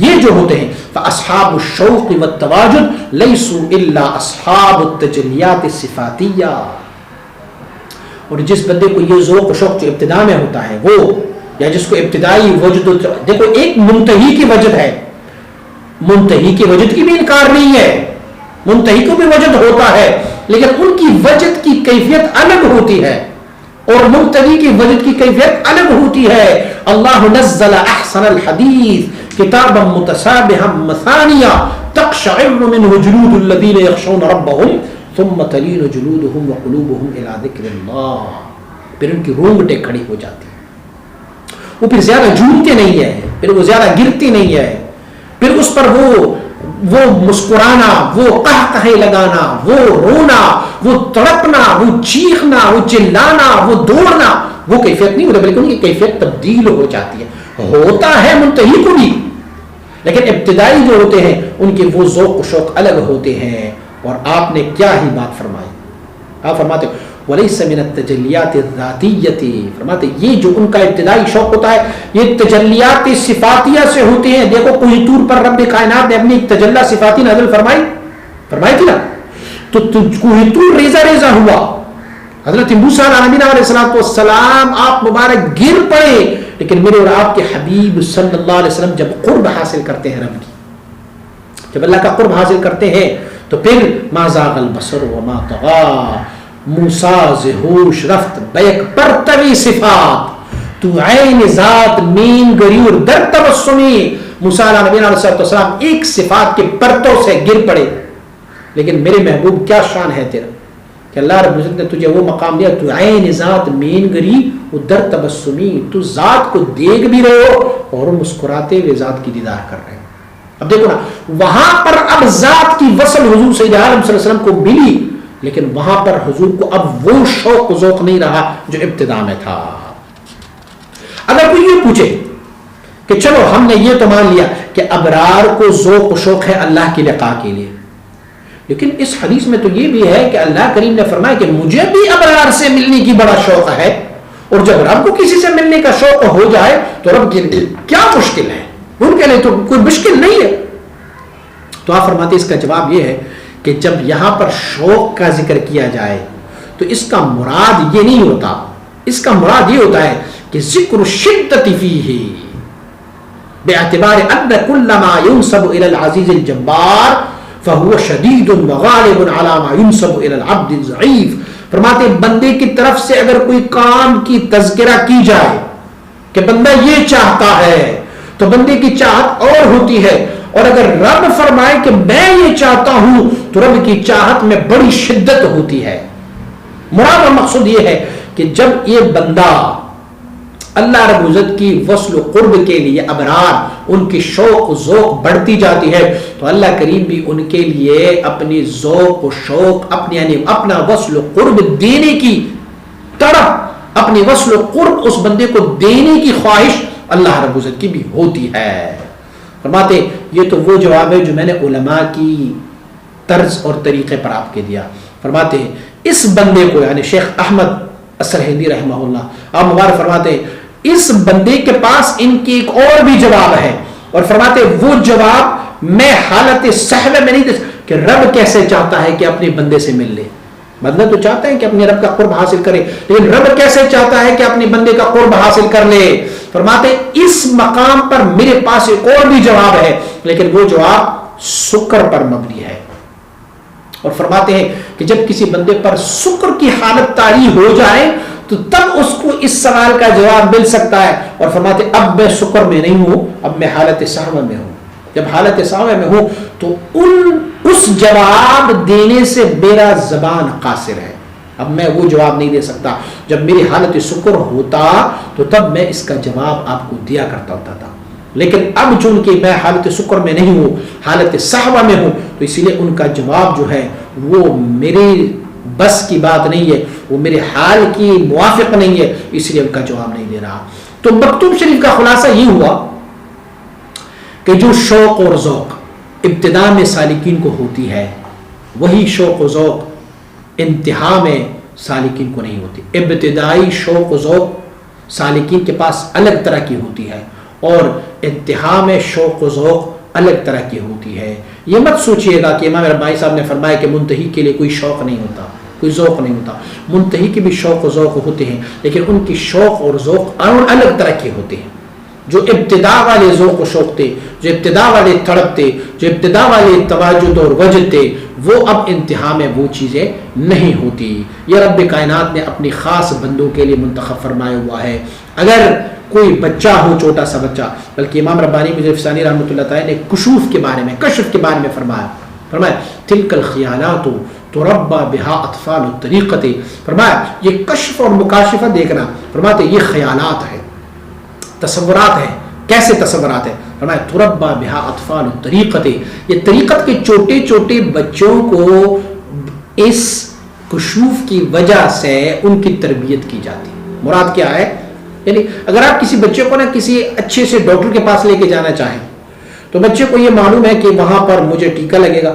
یہ جو ہوتے ہیں فاصحاب الشوق والتواجد لیسوا الا اصحاب التجلیات الصفاتیہ. اور جس بندے کو یہ ذوق و شوق جو ابتدا میں ہوتا ہے وہ، یا جس کو ابتدائی وجد، دیکھو ایک منتہی کی وجد ہے، منتہی کی وجد کی بھی انکار نہیں ہے، منتہی کو بھی وجد ہوتا ہے لیکن ان کی وجد کی کیفیت الگ ہوتی ہے اور منتہی کی وجد کی کیفیت الگ ہوتی ہے. اللہ نزل احسن الحدیث کتابا متشابہا مثانیہ تقشعر منہ جلود الذین یخشون ربہم ثم تلین جلودہم وقلوبہم الی ذکر اللہ. پھر ان کی رونگٹیں کھڑی ہو جاتی ہیں، وہ پھر زیادہ جھومتے نہیں ہیں، پھر وہ زیادہ گرتی نہیں ہے، پھر اس پر وہ مسکرانا، وہ قہقہے لگانا، وہ رونا، وہ تڑپنا، وہ چیخنا، وہ چلانا، وہ دوڑنا، وہ کیفیت نہیں ہوتا بلکہ ان کی کیفیت تبدیل ہو جاتی ہے. ہوتا ہے منتہی کو بھی، لیکن ابتدائی جو ہوتے ہیں ان کے وہ ذوق و شوق الگ ہوتے ہیں. اور آپ نے کیا ہی بات فرمائی، آپ فرماتے وَلَيْسَ مِنَ التَّجَلِّيَاتِ الذَّاتِيَّةِ. فرماتے یہ جو ان کا ابتدائی شوق ہوتا ہے یہ تجلیات صفاتیہ سے ہوتے ہیں. دیکھو کوئی طور پر رب کائنات نے اپنی تجلی صفاتی نازل فرمائی تھی نا، تو کوئی طور ریزہ ریزہ ہوا، حضرت موسیٰ علیہ السلام آپ مبارک گر پڑے، لیکن میرے اور آپ کے حبیب صلی اللہ علیہ وسلم جب قرب حاصل کرتے ہیں رب کی جب اللہ کا قرب حاصل کرتے ہیں تو پھر ما زاغ البصر وما طغى، موسیٰ ز ہوش رفت بیک پرتوی صفات، تو عین ذات مین گریور در تبسمی، موسیٰ علیہ نبی علیہ السلام ایک صفات کے پرتوں سے گر پڑے، لیکن میرے محبوب کیا شان ہے تیرا کہ اللہ رب العزت نے تجھے وہ مقام دیا، تو عین ذات مین گری و در تبسمی، تو ذات کو دیکھ بھی رہے ہو اور مسکراتے ہوئے ذات کی دیدار کر رہے ہو۔ اب دیکھو نا، وہاں پر اب ذات کی وصل حضور سید عالم صلی اللہ علیہ وسلم کو ملی، لیکن وہاں پر حضور کو اب وہ شوق و ذوق نہیں رہا جو ابتدا میں تھا۔ اگر کوئی یہ پوچھے کہ چلو ہم نے یہ تو مان لیا کہ ابرار کو ذوق و شوق ہے اللہ کی لقاء کے لیے، لیکن اس حدیث میں تو یہ بھی ہے کہ اللہ کریم نے فرمایا کہ مجھے بھی ابرار سے ملنے کی بڑا شوق ہے، اور جب رب کو کسی سے ملنے کا شوق ہو جائے تو رب کے لیے کیا مشکل ہے، ان کے لیے تو کوئی مشکل نہیں ہے۔ تو آپ فرماتے اس کا جواب یہ ہے کہ جب یہاں پر شوق کا ذکر کیا جائے تو اس کا مراد یہ نہیں ہوتا، اس کا مراد یہ ہوتا ہے کہ ذکر الشدت فیہ باعتبار ان کل ما ينسب الى العزیز الجبار فهو شدید وغالب على ما ينسب الى العبد الضعیف۔ فرماتے بندے کی طرف سے اگر کوئی کام کی تذکرہ کی جائے کہ بندہ یہ چاہتا ہے تو بندے کی چاہت اور ہوتی ہے، اور اگر رب فرمائے کہ میں یہ چاہتا ہوں تو رب کی چاہت میں بڑی شدت ہوتی ہے۔ مراد اور مقصود یہ ہے کہ جب یہ بندہ اللہ رب العزت کی وصل و قرب کے لیے ابرار ان کی شوق و ذوق بڑھتی جاتی ہے تو اللہ کریم بھی ان کے لیے اپنی ذوق و شوق یعنی اپنا وصل و قرب دینے کی طرف، اپنی وصل و قرب اس بندے کو دینے کی خواہش اللہ رب العزت کی بھی ہوتی ہے۔ فرماتے یہ تو وہ جواب ہے جو میں نے علماء کی طرز اور طریقے پر آپ کے دیا۔ فرماتے اس بندے کو یعنی شیخ احمد السرہندی رحمہ اللہ آپ مبارک فرماتے اس بندے کے پاس ان کی ایک اور بھی جواب ہے، اور فرماتے وہ جواب میں حالت صحوہ میں نہیں دے کہ رب کیسے چاہتا ہے کہ اپنے بندے سے مل لے، بندہ تو چاہتا ہے کہ اپنے رب کا قرب حاصل کرے، لیکن رب کیسے چاہتا ہے کہ اپنے بندے کا قرب حاصل کر لے۔ فرماتے اس مقام پر میرے پاس ایک اور بھی جواب ہے، لیکن وہ جواب شکر پر مبنی ہے، اور فرماتے ہیں کہ جب کسی بندے پر شکر کی حالت طاری ہو جائے تو تب اس کو اس سوال کا جواب مل سکتا ہے، اور فرماتے اب میں شکر میں نہیں ہوں، اب میں حالت سہو میں ہوں۔ جب حالت سہو میں ہوں تو اس جواب دینے سے میرا زبان قاصر ہے، اب میں وہ جواب نہیں دے سکتا۔ جب میری حالت شکر ہوتا تو تب میں اس کا جواب آپ کو دیا کرتا ہوتا تھا، لیکن اب چونکہ میں حالت شکر میں نہیں ہوں، حالت صحوہ میں ہوں، تو اسی لیے ان کا جواب جو ہے وہ میری بس کی بات نہیں ہے، وہ میرے حال کی موافق نہیں ہے، اس لیے ان کا جواب نہیں دے رہا۔ تو مکتوب شریف کا خلاصہ یہ ہوا کہ جو شوق اور ذوق ابتدا میں سالکین کو ہوتی ہے وہی شوق و ذوق انتہا میں سالکین کو نہیں ہوتی۔ ابتدائی شوق و ذوق سالکین کے پاس الگ طرح کی ہوتی ہے، اور انتہا میں شوق و ذوق الگ طرح کی ہوتی ہے۔ یہ مت سوچئے گا کہ امام ربائی صاحب نے فرمایا کہ منتہی کے لیے کوئی شوق نہیں ہوتا، کوئی ذوق نہیں ہوتا۔ منتہی کے بھی شوق و ذوق ہوتے ہیں، لیکن ان کی شوق اور ذوق الگ طرح کے ہوتے ہیں۔ جو ابتدا والے ذوق و شوق تھے، جو ابتدا والے تڑپ تھے، جو ابتدا والے تواجد اور وجد تھے، وہ اب انتہا میں وہ چیزیں نہیں ہوتی۔ یہ رب کائنات نے اپنی خاص بندوں کے لیے منتخب فرمایا ہوا ہے۔ اگر کوئی بچہ ہو، چھوٹا سا بچہ، بلکہ امام ربانی مجھے فسانی رحمۃ اللہ تعالی نے کشوف کے بارے میں، کشف کے بارے میں فرمایا تلک الخیالات تربى بها اطفال الطریقت، فرمایا یہ کشف اور مکاشفہ دیکھنا، فرماتے یہ خیالات ہیں، تصورات ہیں۔ کیسے تصورات ہیں؟ فرمایا تربى بها اطفال الطریقت، یہ طریقت کے چھوٹے چھوٹے بچوں کو اس کشوف کی وجہ سے ان کی تربیت کی جاتی۔ مراد کیا ہے؟ یعنی اگر آپ کسی بچے کو نا کسی اچھے سے ڈاکٹر کے پاس لے کے جانا چاہیں تو بچے کو یہ معلوم ہے کہ وہاں پر مجھے ٹیکا لگے گا،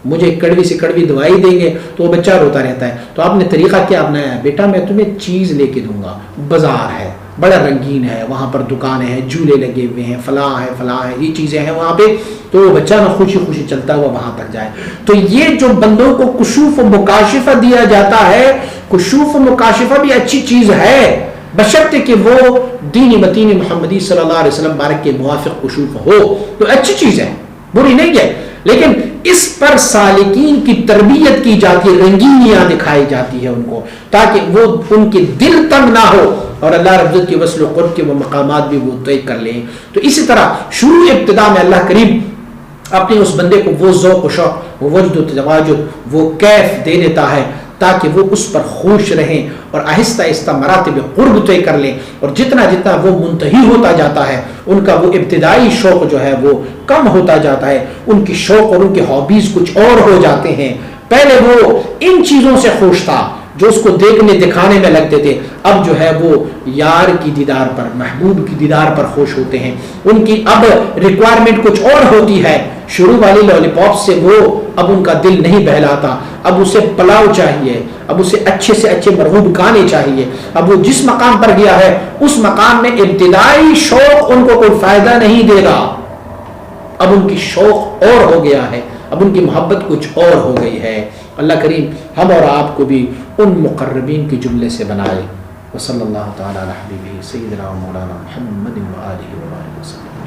مجھے کڑوی سے کڑوی دوائی دیں گے، تو وہ بچہ روتا رہتا ہے۔ تو آپ نے طریقہ کیا اپنایا ہے؟ بیٹا میں تمہیں چیز لے کے دوں گا، بازار ہے، بڑا رنگین ہے، وہاں پر دکانیں ہیں، جھولے لگے ہوئے ہیں، فلاں ہے، یہ چیزیں ہیں وہاں پہ، تو وہ بچہ نا خوشی خوشی چلتا ہوا وہاں تک جائے۔ تو یہ جو بندوں کو کشوف و مکاشفہ دیا جاتا ہے، کشوف و مکاشفہ بھی اچھی چیز ہے، بشرطے کہ وہ دین متین محمدی صلی اللہ علیہ وسلم بارک کے موافق کشوف ہو، تو اچھی چیز ہے، بری نہیں ہے۔ لیکن اس پر سالکین کی تربیت کی جاتی ہے، رنگینیاں دکھائی جاتی ہے ان کو، تاکہ وہ ان کے دل تنگ نہ ہو اور اللہ رب العزت کی وصل و قرب کے وہ مقامات بھی وہ طے کر لیں۔ تو اسی طرح شروع ابتدا میں اللہ کریم اپنے اس بندے کو وہ ذوق و شوق، وہ وجد و تواجد، وہ کیف دے دیتا ہے تاکہ وہ اس پر خوش رہیں اور آہستہ آہستہ مراتب قرب طے کر لیں، اور جتنا جتنا وہ منتہی ہوتا جاتا ہے ان کا وہ ابتدائی شوق جو ہے وہ کم ہوتا جاتا ہے، ان کی شوق اور ان کے ہابیز کچھ اور ہو جاتے ہیں۔ پہلے وہ ان چیزوں سے خوش تھا جو اس کو دیکھنے دکھانے میں لگتے تھے، اب جو ہے وہ یار کی دیدار پر، محبوب کی دیدار پر خوش ہوتے ہیں، ان کی اب ریکوائرمنٹ کچھ اور ہوتی ہے۔ شروع والی لالی پاپ سے وہ اب ان کا دل نہیں بہلاتا، اب اسے پلاؤ چاہیے، اب اسے اچھے سے اچھے مرغوب کھانے چاہیے، اب وہ جس مقام پر گیا ہے اس مقام میں ابتدائی شوق ان کو کوئی فائدہ نہیں دے گا، اب ان کی شوق اور ہو گیا ہے، اب ان کی محبت کچھ اور ہو گئی ہے۔ اللہ کریم ہم اور آپ کو بھی ان مقربین کے جملے سے بنائے۔ وصلی اللہ تعالی علی حبیبہ سیدنا و مولانا محمد و آلہ وسلم۔